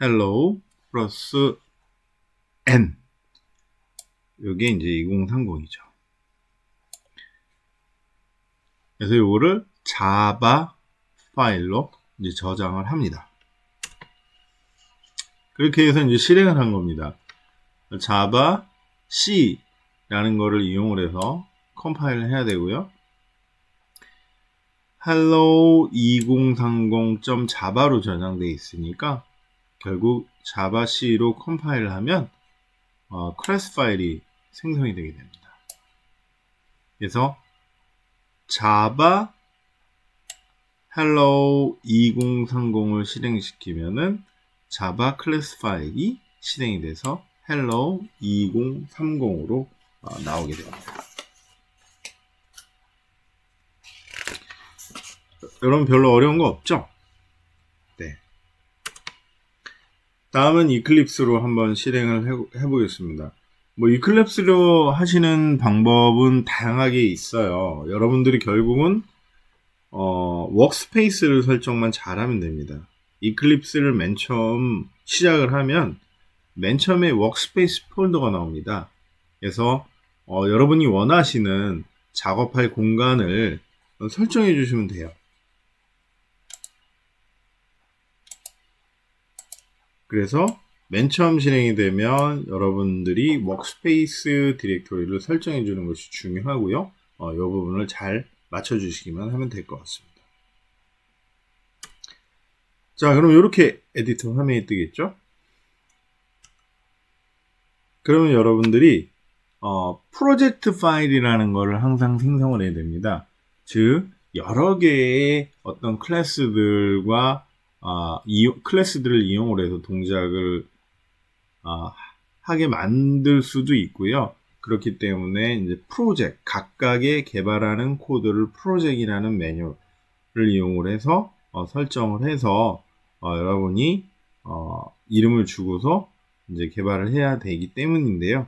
hello 플러스 n 이게 이제 2030이죠. 그래서 이거를 자바 파일로 이제 저장을 합니다. 그렇게 해서 이제 실행을 한 겁니다. 자바 C라는 거를 이용을 해서 컴파일을 해야 되고요. hello 2030.java로 저장되어 있으니까 결국 자바 C로 컴파일을 하면 클래스 파일이 생성이 되게 됩니다. 그래서 자바 hello 2030을 실행시키면은 자바 클래스 파일이 실행이 돼서 hello 2030으로 나오게 됩니다. 여러분 별로 어려운 거 없죠? 네. 다음은 이클립스로 한번 실행을 해보겠습니다. 뭐 이클립스로 하시는 방법은 다양하게 있어요. 여러분들이 결국은 워크스페이스를 설정만 잘하면 됩니다. 이클립스를 맨 처음 시작을 하면 맨 처음에 워크스페이스 폴더가 나옵니다. 그래서 여러분이 원하시는 작업할 공간을 설정해 주시면 돼요. 그래서 맨 처음 실행이 되면 여러분들이 워크스페이스 디렉토리를 설정해 주는 것이 중요하고요. 이 부분을 잘 맞춰 주시기만 하면 될 것 같습니다. 자, 그럼 이렇게 에디터 화면이 뜨겠죠? 그러면 여러분들이 프로젝트 파일이라는 것을 항상 생성을 해야 됩니다. 즉 여러 개의 어떤 클래스들과 클래스들을 이용을 해서 동작을 하게 만들 수도 있고요. 그렇기 때문에 이제 프로젝트, 각각의 개발하는 코드를 프로젝트이라는 메뉴를 이용을 해서 설정을 해서 여러분이 이름을 주고서 이제 개발을 해야 되기 때문인데요.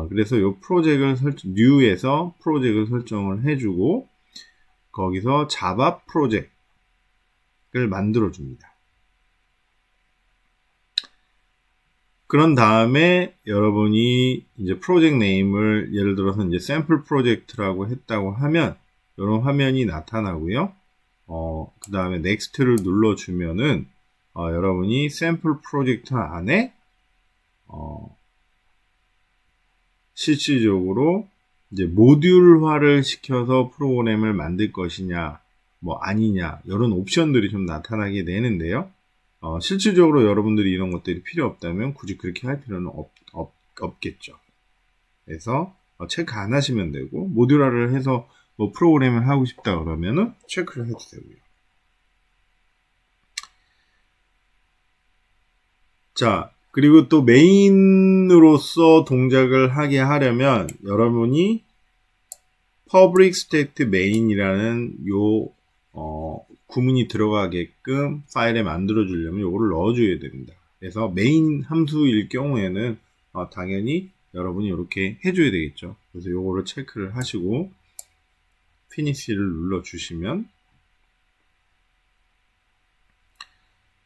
그래서 이 프로젝트를 뉴에서 프로젝트를 설정을 해주고 거기서 자바 프로젝트를 만들어 줍니다. 그런 다음에 여러분이 이제 프로젝트 네임을 예를 들어서 이제 샘플 프로젝트라고 했다고 하면 이런 화면이 나타나고요. 그 다음에 넥스트를 눌러주면은 여러분이 샘플 프로젝트 안에 실질적으로 이제 모듈화를 시켜서 프로그램을 만들 것이냐, 뭐 아니냐 이런 옵션들이 좀 나타나게 되는데요. 실질적으로 여러분들이 이런 것들이 필요 없다면 굳이 그렇게 할 필요는 없겠죠. 그래서 체크 안 하시면 되고 모듈화를 해서 뭐 프로그램을 하고 싶다 그러면은 체크를 해도 되고요. 자, 그리고 또 메인으로서 동작을 하게 하려면 여러분이 public static main이라는 요 구문이 들어가게끔 파일에 만들어 주려면 요거를 넣어 줘야 됩니다. 그래서 메인 함수일 경우에는 당연히 여러분이 이렇게 해줘야 되겠죠. 그래서 요거를 체크를 하시고 피니시를 눌러 주시면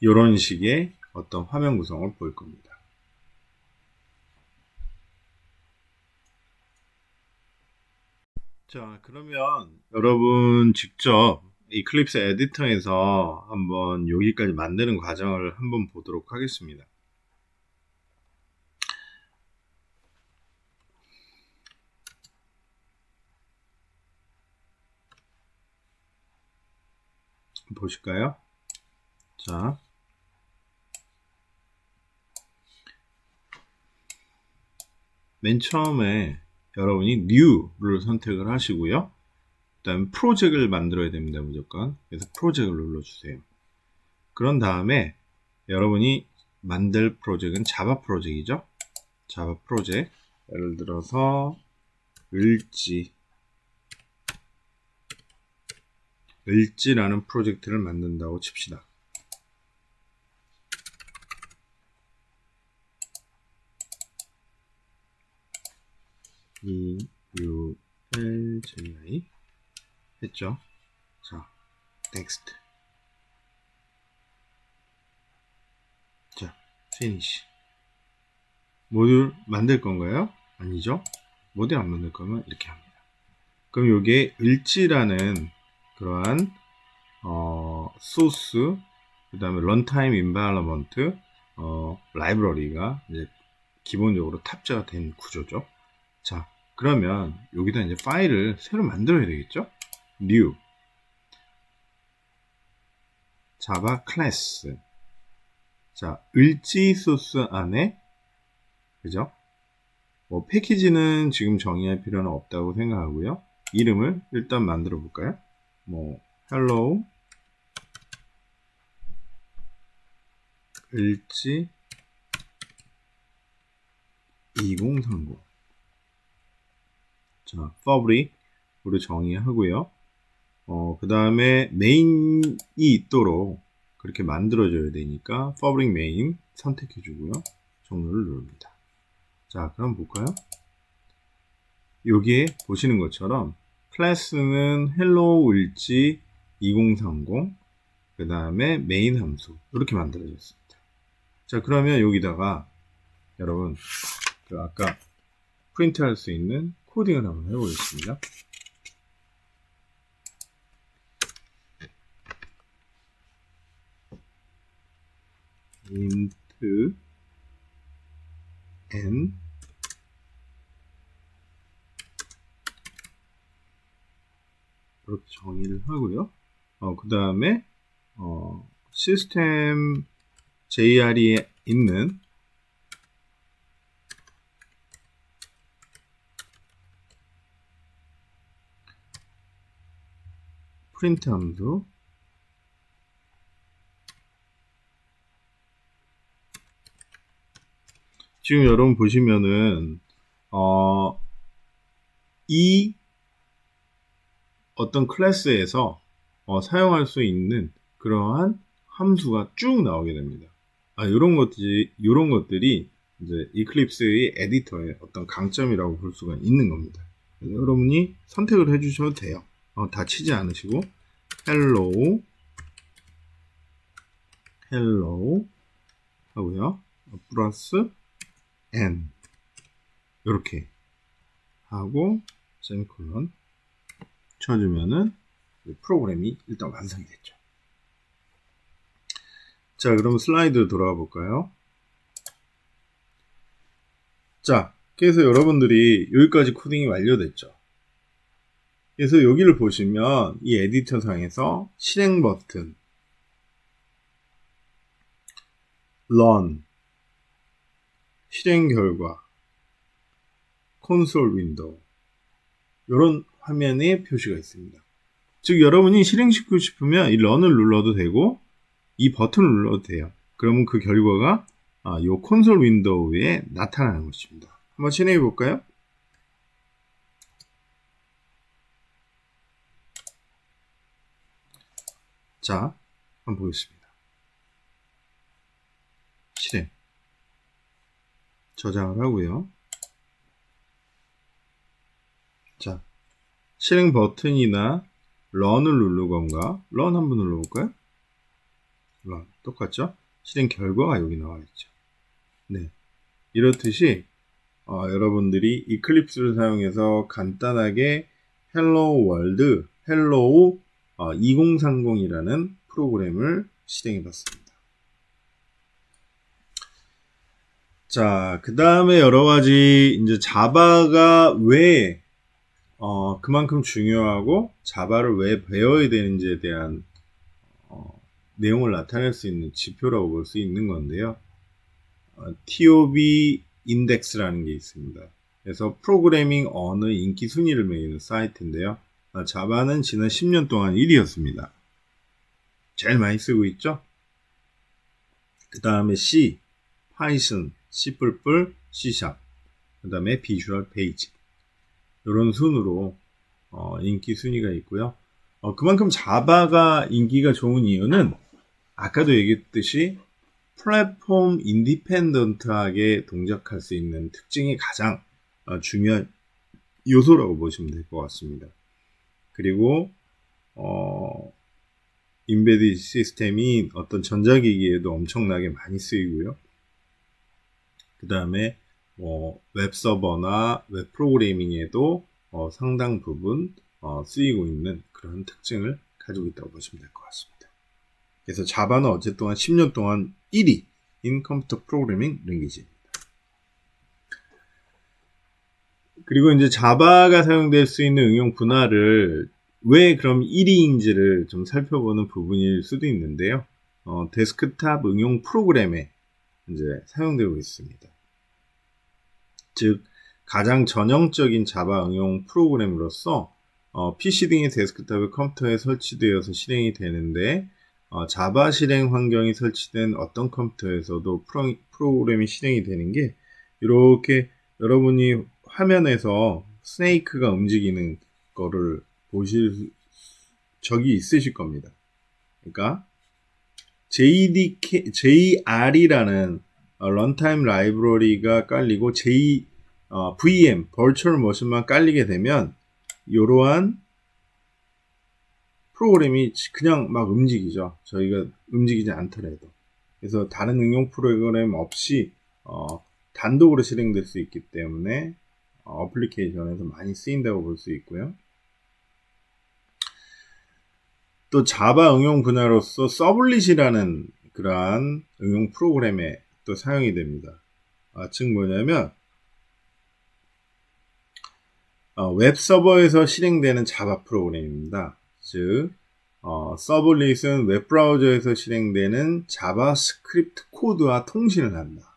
이런 식의 어떤 화면 구성을 볼 겁니다. 자, 그러면 여러분 직접 이클립스 에디터에서 한번 여기까지 만드는 과정을 한번 보도록 하겠습니다. 보실까요? 자, 맨 처음에 여러분이 New를 선택을 하시고요. 그 다음에 프로젝트를 만들어야 됩니다. 무조건. 그래서 프로젝트를 눌러주세요. 그런 다음에 여러분이 만들 프로젝트는 자바 프로젝트이죠. 자바 프로젝트. 예를 들어서 을지 을지라는 프로젝트를 만든다고 칩시다. EULJI 했죠. 자, next. 자, finish. 모듈 만들 건가요? 아니죠. 모듈 안 만들 거면 이렇게 합니다. 그럼 요게 을지라는 그러한 소스, 그 다음에 런타임 인바이러먼트 라이브러리가 이제 기본적으로 탑재가 된 구조죠. 자, 그러면 여기다 이제 파일을 새로 만들어야 되겠죠? new 자바 클래스. 자, 을지 소스 안에 그죠? 뭐 패키지는 지금 정의할 필요는 없다고 생각하고요. 이름을 일단 만들어 볼까요? 뭐 hello 을지 2030. 자, fabric으로 정의하고요. 그 다음에 메인이 있도록 그렇게 만들어줘야 되니까 fabric main 선택해 주고요. 종료를 누릅니다. 자, 그럼 볼까요? 여기에 보시는 것처럼 클래스는 hello 을지 2030, 그 다음에 메인 함수 이렇게 만들어졌습니다. 자, 그러면 여기다가 여러분 그 아까 프린트 할 수 있는 코딩을 한번 해보겠습니다. int n 이렇게 정의를 하고요. 그 다음에 시스템 JR에 있는 프린트 함수 지금 여러분 보시면은 이 어떤 클래스에서 사용할 수 있는 그러한 함수가 쭉 나오게 됩니다. 이런 것들이 이제 이클립스의 에디터의 어떤 강점이라고 볼 수가 있는 겁니다. 여러분이 선택을 해주셔도 돼요. 다 치지 않으시고 hello 하고요. 플러스 n 이렇게 하고 세미콜론 쳐주면은 프로그램이 일단 완성이 됐죠. 자, 그럼 슬라이드 돌아가 볼까요? 자, 그래서 여러분들이 여기까지 코딩이 완료됐죠. 그래서 여기를 보시면 이 에디터 상에서 실행 버튼, run, 실행 결과, 콘솔 윈도우 이런 화면에 표시가 있습니다. 즉 여러분이 실행시키고 싶으면 이 run을 눌러도 되고 이 버튼을 눌러도 돼요. 그러면 그 결과가 이 콘솔 윈도우에 나타나는 것입니다. 한번 실행해 볼까요? 자, 한번 보겠습니다. 실행 저장을 하고요. 자, 실행 버튼이나 run을 누르건가 run 한번 눌러볼까요? run 똑같죠? 실행 결과가 여기 나와 있죠. 네, 이렇듯이 여러분들이 이클립스를 사용해서 간단하게 hello world, hello 2030이라는 프로그램을 실행해 봤습니다. 자, 그 다음에 여러 가지 이제 자바가 왜 그만큼 중요하고 자바를 왜 배워야 되는지에 대한 내용을 나타낼 수 있는 지표라고 볼 수 있는 건데요. TOB 인덱스라는 게 있습니다. 그래서 프로그래밍 언어 인기 순위를 매기는 사이트인데요. 자바는 지난 10년 동안 1위였습니다. 제일 많이 쓰고 있죠. 그 다음에 C, 파이썬, C++, C#, 그 다음에 비주얼 베이직 이런 순으로 인기 순위가 있고요. 그만큼 자바가 인기가 좋은 이유는 아까도 얘기했듯이 플랫폼 인디펜던트하게 동작할 수 있는 특징이 가장 중요한 요소라고 보시면 될 것 같습니다. 그리고 인베디드 시스템이 어떤 전자기기에도 엄청나게 많이 쓰이고요. 그 다음에 웹 서버나 웹 프로그래밍에도 상당 부분 쓰이고 있는 그런 특징을 가지고 있다고 보시면 될 것 같습니다. 그래서 자바는 어쨌든 10년 동안 1위인 컴퓨터 프로그래밍 랭귀지입니다. 그리고 이제 자바가 사용될 수 있는 응용 분야를 왜 그럼 1위인지를 좀 살펴보는 부분일 수도 있는데요. 데스크탑 응용 프로그램에 이제 사용되고 있습니다. 즉, 가장 전형적인 자바 응용 프로그램으로서 PC 등의 데스크탑의 컴퓨터에 설치되어서 실행이 되는데 자바 실행 환경이 설치된 어떤 컴퓨터에서도 프로그램이 실행이 되는 게 이렇게 여러분이 화면에서 스네이크가 움직이는 거를 보실 적이 있으실 겁니다. 그러니까 JR이라는 런타임 라이브러리가 깔리고 VM, 버추얼 머신만 깔리게 되면 이러한 프로그램이 그냥 막 움직이죠. 저희가 움직이지 않더라도. 그래서 다른 응용 프로그램 없이 단독으로 실행될 수 있기 때문에 어플리케이션에서 많이 쓰인다고 볼 수 있고요. 또 자바 응용 분야로서 서블릿이라는 그러한 응용 프로그램에 또 사용이 됩니다. 즉 뭐냐면 웹 서버에서 실행되는 자바 프로그램입니다. 즉 서블릿은 웹 브라우저에서 실행되는 자바스크립트 코드와 통신을 한다.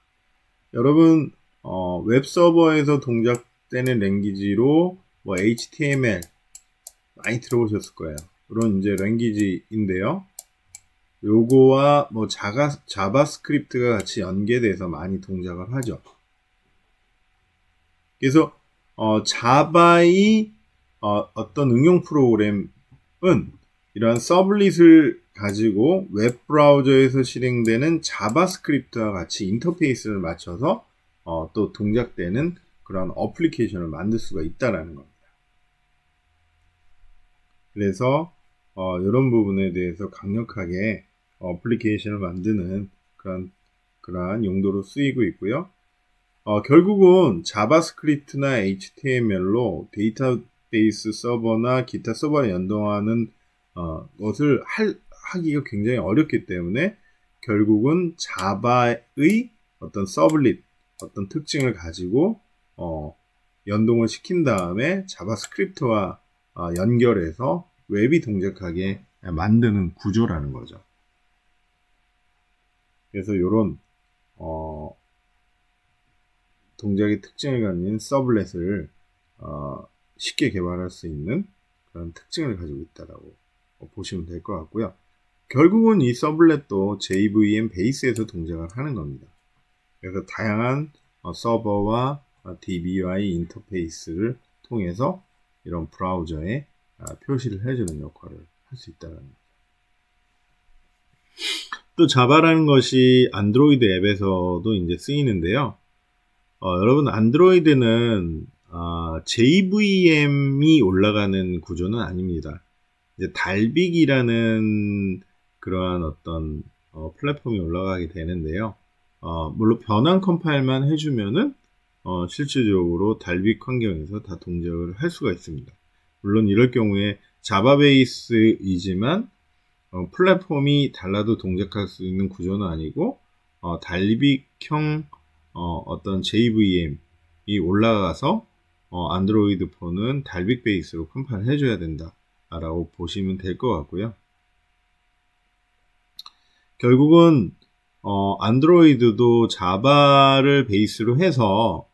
여러분 웹 서버에서 동작되는 랭귀지로 뭐 HTML 많이 들어보셨을 거예요. 그런 이제 랭귀지인데요. 요거와 뭐 자바스크립트가 같이 연계돼서 많이 동작을 하죠. 그래서 자바의 어떤 응용 프로그램은 이러한 서블릿을 가지고 웹 브라우저에서 실행되는 자바스크립트와 같이 인터페이스를 맞춰서 또 동작되는 그런 어플리케이션을 만들 수가 있다라는 겁니다. 그래서 이런 부분에 대해서 강력하게 어플리케이션을 만드는 그러한 용도로 쓰이고 있고요. 결국은 자바스크립트나 HTML로 데이터베이스 서버나 기타 서버에 연동하는 것을 하기가 굉장히 어렵기 때문에 결국은 자바의 어떤 서블릿, 어떤 특징을 가지고 연동을 시킨 다음에 자바스크립트와 연결해서 웹이 동작하게 만드는 구조라는 거죠. 그래서 이런 동작의 특징을 가진 서블렛을 쉽게 개발할 수 있는 그런 특징을 가지고 있다라고 보시면 될 것 같고요. 결국은 이 서블렛도 JVM 베이스에서 동작을 하는 겁니다. 그래서 다양한 서버와 DBY 인터페이스를 통해서 이런 브라우저에 표시를 해주는 역할을 할 수 있다는 거죠. 또 자바라는 것이 안드로이드 앱에서도 이제 쓰이는데요. 여러분 안드로이드는 JVM이 올라가는 구조는 아닙니다. 이제 달빅이라는 그러한 어떤 플랫폼이 올라가게 되는데요. 물론 변환 컴파일만 해주면은 실질적으로 달빅 환경에서 다 동작을 할 수가 있습니다. 물론 이럴 경우에 자바 베이스이지만 플랫폼이 달라도 동작할 수 있는 구조는 아니고 달빅형 어떤 JVM이 올라가서 안드로이드 폰은 달빅 베이스로 컴파일 해줘야 된다 라고 보시면 될 것 같고요. 결국은 안드로이드도 자바를 베이스로 해서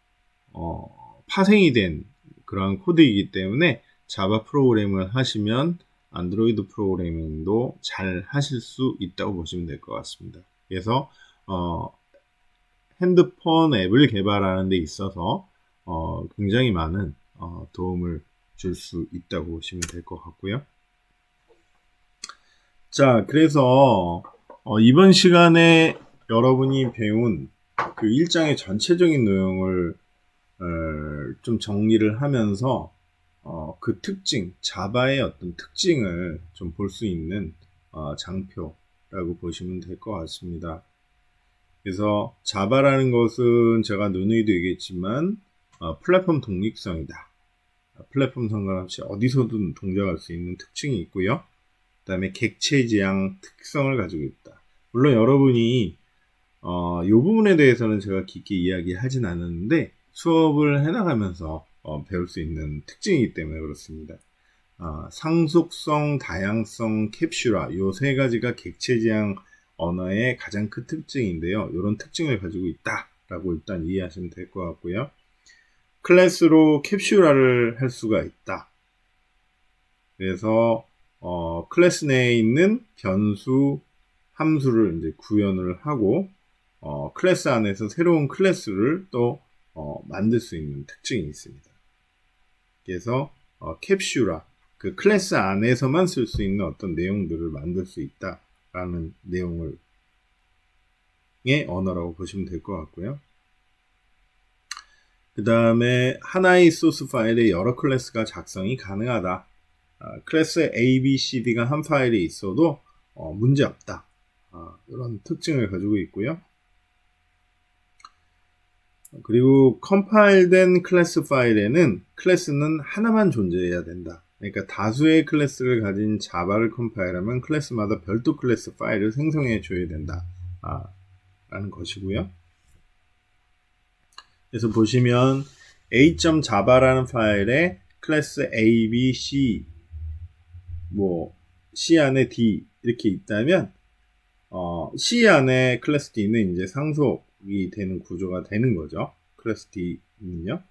파생이 된 그런 코드이기 때문에 자바 프로그램을 하시면 안드로이드 프로그래밍도 잘 하실 수 있다고 보시면 될 것 같습니다. 그래서 핸드폰 앱을 개발하는 데 있어서 굉장히 많은 도움을 줄 수 있다고 보시면 될 것 같고요. 자, 그래서 이번 시간에 여러분이 배운 그 1장의 전체적인 내용을 좀 정리를 하면서 그 특징, 자바의 어떤 특징을 좀 볼 수 있는 장표라고 보시면 될 것 같습니다. 그래서 자바라는 것은 제가 누누이도 얘기했지만 플랫폼 독립성이다. 플랫폼 상관없이 어디서든 동작할 수 있는 특징이 있고요. 그 다음에 객체 지향 특성을 가지고 있다. 물론 여러분이 이 부분에 대해서는 제가 깊게 이야기하진 않았는데 수업을 해나가면서 배울 수 있는 특징이기 때문에 그렇습니다. 상속성, 다양성, 캡슐화 요 세 가지가 객체 지향 언어의 가장 큰 특징인데요. 이런 특징을 가지고 있다라고 일단 이해하시면 될 것 같고요. 클래스로 캡슐화를 할 수가 있다. 그래서 클래스 내에 있는 변수, 함수를 이제 구현을 하고 클래스 안에서 새로운 클래스를 또 만들 수 있는 특징이 있습니다. 그래서 캡슐화, 그 클래스 안에서만 쓸 수 있는 어떤 내용들을 만들 수 있다라는 내용을 언어라고 보시면 될 것 같고요. 그 다음에 하나의 소스 파일에 여러 클래스가 작성이 가능하다. 클래스 A, B, C, D가 한 파일에 있어도 문제없다. 이런 특징을 가지고 있고요. 그리고 컴파일된 클래스 파일에는 클래스는 하나만 존재해야 된다. 그러니까 다수의 클래스를 가진 자바를 컴파일하면 클래스마다 별도 클래스 파일을 생성해 줘야 된다. 라는 것이고요. 그래서 보시면 a.java라는 파일에 클래스 A, B, C, C 안에 D 이렇게 있다면 C 안에 클래스 D는 이제 상속이 되는 구조가 되는 거죠. 클래스 D는요.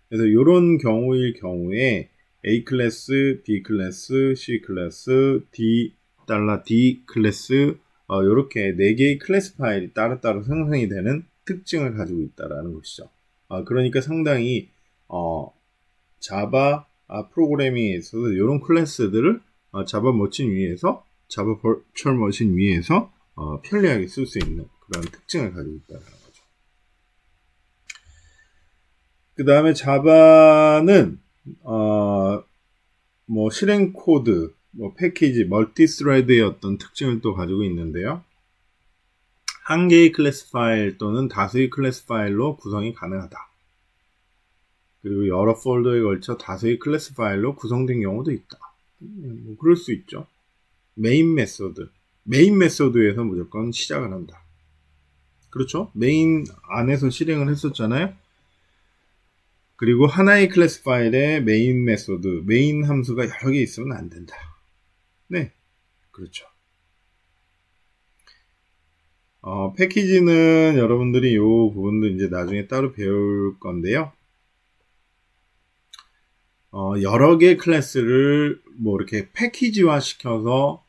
그래서 이런 경우일 경우에 A 클래스, B 클래스, C 클래스, D 클래스 이렇게 4개의 클래스 파일이 따로따로 생성이 되는 특징을 가지고 있다라는 것이죠. 그러니까 상당히 자바 프로그래밍에 있어서 이런 클래스들을 자바 머신 위에서 자바 버추얼 머신 위에서 편리하게 쓸 수 있는 그런 특징을 가지고 있다는 거죠. 그 다음에 자바는 실행 코드, 패키지, 멀티스레드의 어떤 특징을 또 가지고 있는데요. 한 개의 클래스 파일 또는 다수의 클래스 파일로 구성이 가능하다. 그리고 여러 폴더에 걸쳐 다수의 클래스 파일로 구성된 경우도 있다. 그럴 수 있죠. 메인 메소드에서 무조건 시작을 한다. 그렇죠? 메인 안에서 실행을 했었잖아요. 그리고 하나의 클래스 파일에 메인 메소드, 메인 함수가 여러 개 있으면 안 된다. 네, 그렇죠. 패키지는 여러분들이 이 부분도 이제 나중에 따로 배울 건데요. 여러 개의 클래스를 이렇게 패키지화 시켜서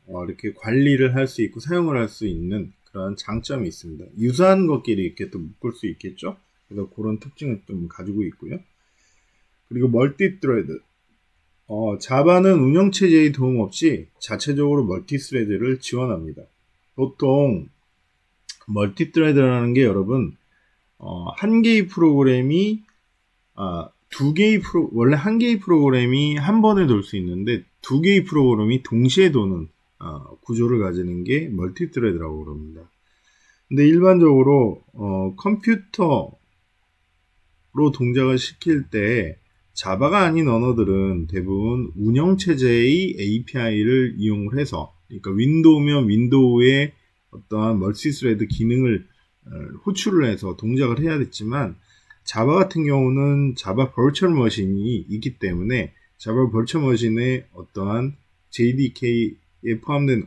이렇게 관리를 할 수 있고 사용을 할 수 있는 그런 장점이 있습니다. 유사한 것끼리 이렇게 또 묶을 수 있겠죠. 그래서 그런 특징을 좀 가지고 있고요. 그리고 멀티스레드. 자바는 운영체제의 도움 없이 자체적으로 멀티스레드를 지원합니다. 보통 멀티스레드라는 게 여러분 한 개의 프로그램이 원래 한 개의 프로그램이 한 번에 돌 수 있는데 두 개의 프로그램이 동시에 도는 구조를 가지는 게 멀티스레드라고 그럽니다. 근데 일반적으로 컴퓨터로 동작을 시킬 때 자바가 아닌 언어들은 대부분 운영체제의 API를 이용을 해서, 그러니까 윈도우면 윈도우의 어떠한 멀티스레드 기능을 호출을 해서 동작을 해야 됐지만 자바 같은 경우는 자바 버추얼 머신이 있기 때문에 자바 버추얼 머신의 어떠한 JDK에 포함된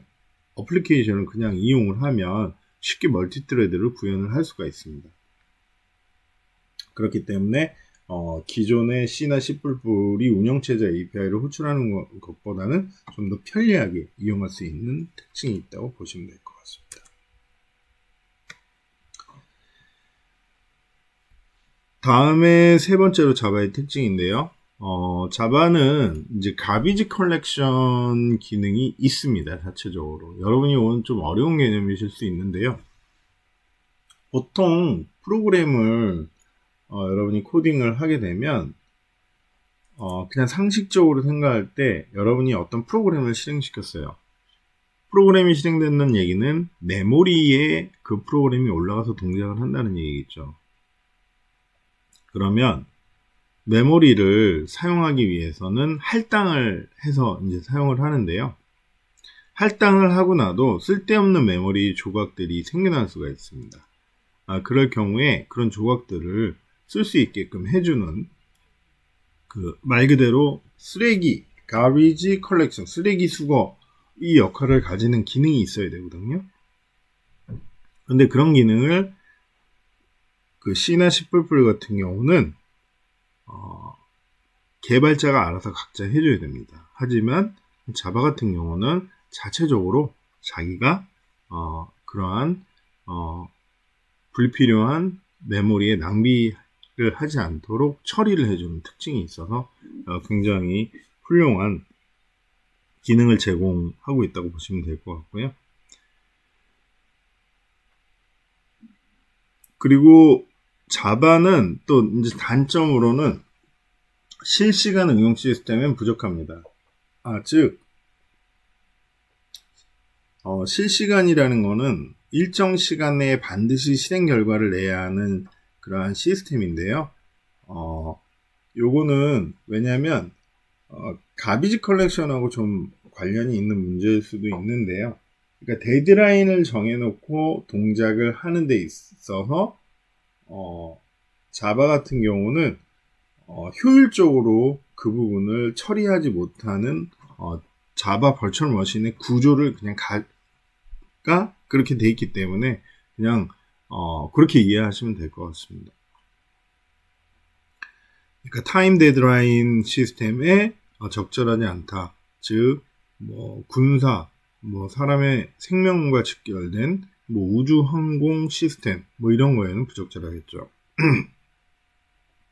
어플리케이션을 그냥 이용을 하면 쉽게 멀티스레드를 구현을 할 수가 있습니다. 그렇기 때문에 기존의 C나 C++ 운영체제 API를 호출하는 것보다는 좀 더 편리하게 이용할 수 있는 특징이 있다고 보시면 될 것 같습니다. 다음에 세 번째로 자바의 특징인데요. 자바는 이제 가비지 컬렉션 기능이 있습니다. 자체적으로. 여러분이 오늘 좀 어려운 개념이실 수 있는데요. 보통 프로그램을 여러분이 코딩을 하게 되면 그냥 상식적으로 생각할 때 여러분이 어떤 프로그램을 실행시켰어요. 프로그램이 실행된다는 얘기는 메모리에 그 프로그램이 올라가서 동작을 한다는 얘기겠죠. 그러면 메모리를 사용하기 위해서는 할당을 해서 이제 사용을 하는데요. 할당을 하고 나도 쓸데없는 메모리 조각들이 생겨날 수가 있습니다. 그럴 경우에 그런 조각들을 쓸 수 있게끔 해주는 말 그대로 쓰레기, garbage collection, 쓰레기 수거 이 역할을 가지는 기능이 있어야 되거든요. 근데 그런 기능을 C나 C++ 같은 경우는 개발자가 알아서 각자 해줘야 됩니다. 하지만 자바 같은 경우는 자체적으로 자기가 그러한 불필요한 메모리의 낭비를 하지 않도록 처리를 해주는 특징이 있어서 굉장히 훌륭한 기능을 제공하고 있다고 보시면 될 것 같고요. 그리고 자바는 또 이제 단점으로는 실시간 응용 시스템은 부족합니다. 즉 실시간이라는 거는 일정 시간 내에 반드시 실행 결과를 내야 하는 그러한 시스템인데요. 요거는 왜냐면 가비지 컬렉션하고 좀 관련이 있는 문제일 수도 있는데요. 그러니까 데드라인을 정해놓고 동작을 하는 데 있어서 자바 같은 경우는 효율적으로 그 부분을 처리하지 못하는 자바 버추얼 머신의 구조를 그냥 그렇게 돼 있기 때문에 그냥 그렇게 이해하시면 될 것 같습니다. 그러니까 타임 데드라인 시스템에 적절하지 않다. 즉 군사, 사람의 생명과 직결된 우주 항공 시스템 이런 거에는 부적절하겠죠.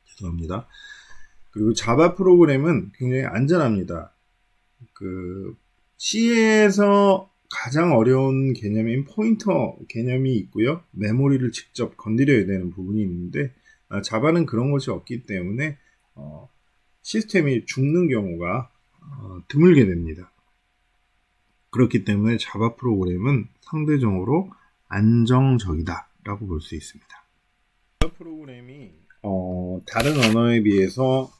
죄송합니다. 그리고 자바 프로그램은 굉장히 안전합니다. C에서 가장 어려운 개념인 포인터 개념이 있고요. 메모리를 직접 건드려야 되는 부분이 있는데 자바는 그런 것이 없기 때문에 시스템이 죽는 경우가 드물게 됩니다. 그렇기 때문에 자바 프로그램은 상대적으로 안정적이다 라고 볼 수 있습니다. 자바 프로그램이 다른 언어에 비해서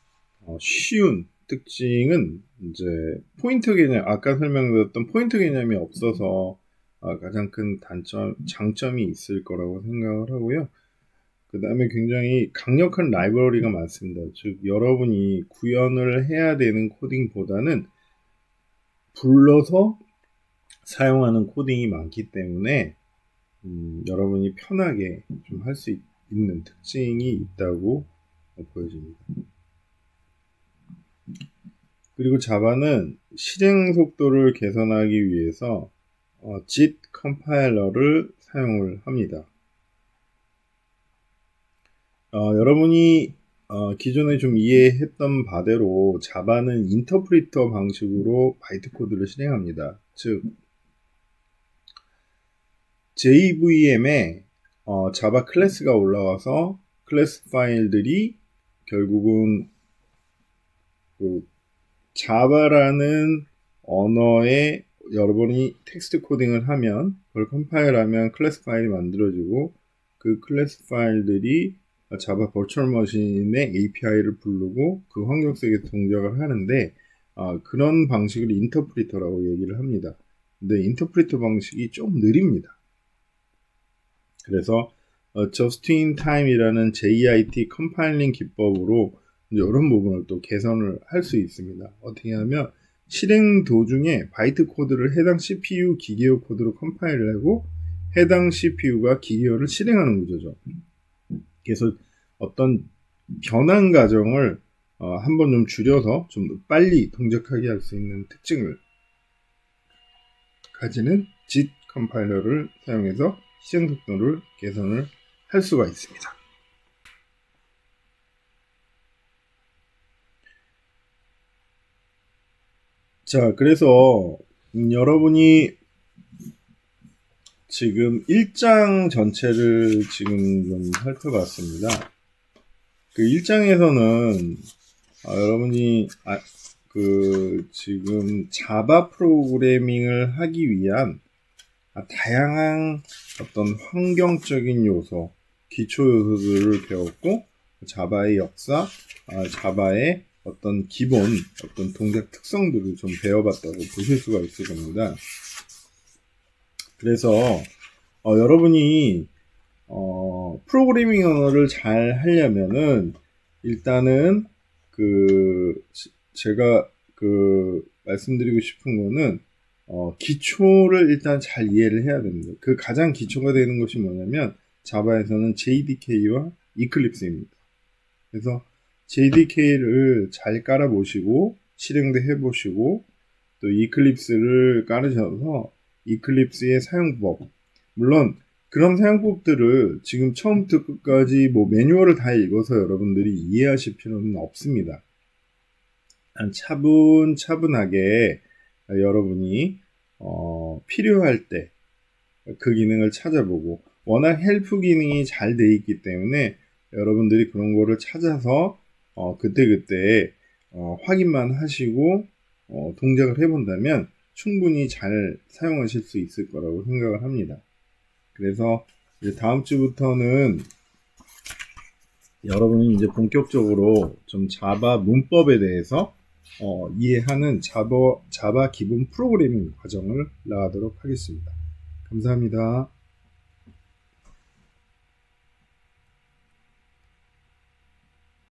쉬운 특징은 이제 포인터 개념, 아까 설명드렸던 포인터 개념이 없어서 가장 큰 장점이 있을 거라고 생각을 하고요. 그 다음에 굉장히 강력한 라이브러리가 많습니다. 즉 여러분이 구현을 해야 되는 코딩보다는 불러서 사용하는 코딩이 많기 때문에 여러분이 편하게 좀 할 수 있는 특징이 있다고 보여집니다. 그리고 자바는 실행 속도를 개선하기 위해서 JIT 컴파일러를 사용을 합니다. 여러분이 기존에 좀 이해했던 바대로 자바는 인터프리터 방식으로 바이트 코드를 실행합니다. 즉 JVM에 자바 클래스가 올라와서 클래스 파일들이 결국은 자바라는 언어에 여러분이 텍스트 코딩을 하면 그걸 컴파일하면 클래스 파일이 만들어지고 그 클래스 파일들이 자바 버추얼 머신의 API를 부르고 그 환경 속에서 동작을 하는데 그런 방식을 인터프리터라고 얘기를 합니다. 근데 인터프리터 방식이 좀 느립니다. 그래서 Just in Time이라는 JIT 컴파일링 기법으로 이런 부분을 또 개선을 할 수 있습니다. 어떻게 하면 실행 도중에 바이트 코드를 해당 CPU 기계어 코드로 컴파일을 하고 해당 CPU가 기계어를 실행하는 구조죠. 그래서 어떤 변환 과정을 한번 좀 줄여서 좀 빨리 동작하게 할 수 있는 특징을 가지는 JIT 컴파일러를 사용해서 실행 속도를 개선을 할 수가 있습니다. 자, 그래서 여러분이 지금 1장 전체를 지금 좀 살펴봤습니다. 그 1장에서는 여러분이 지금 자바 프로그래밍을 하기 위한 다양한 어떤 환경적인 요소, 기초 요소들을 배웠고, 자바의 역사, 자바의 어떤 기본, 어떤 동작 특성들을 좀 배워봤다고 보실 수가 있을 겁니다. 그래서 여러분이 프로그래밍 언어를 잘 하려면은 일단은 제가 말씀드리고 싶은 거는 기초를 일단 잘 이해를 해야 됩니다. 그 가장 기초가 되는 것이 뭐냐면 자바에서는 JDK와 이클립스입니다. 그래서 JDK를 잘 깔아보시고 실행도 해보시고 또 이클립스를 깔으셔서 이클립스의 사용법, 물론 그런 사용법들을 지금 처음부터 끝까지 뭐 매뉴얼을 다 읽어서 여러분들이 이해하실 필요는 없습니다. 차분차분하게 여러분이 필요할 때 그 기능을 찾아보고, 워낙 헬프 기능이 잘 돼 있기 때문에 여러분들이 그런 거를 찾아서 그때그때 확인만 하시고 동작을 해본다면 충분히 잘 사용하실 수 있을 거라고 생각을 합니다. 그래서 이제 다음 주부터는 여러분이 이제 본격적으로 좀 자바 문법에 대해서 이해하는 자바 기본 프로그래밍 과정을 나가도록 하겠습니다. 감사합니다.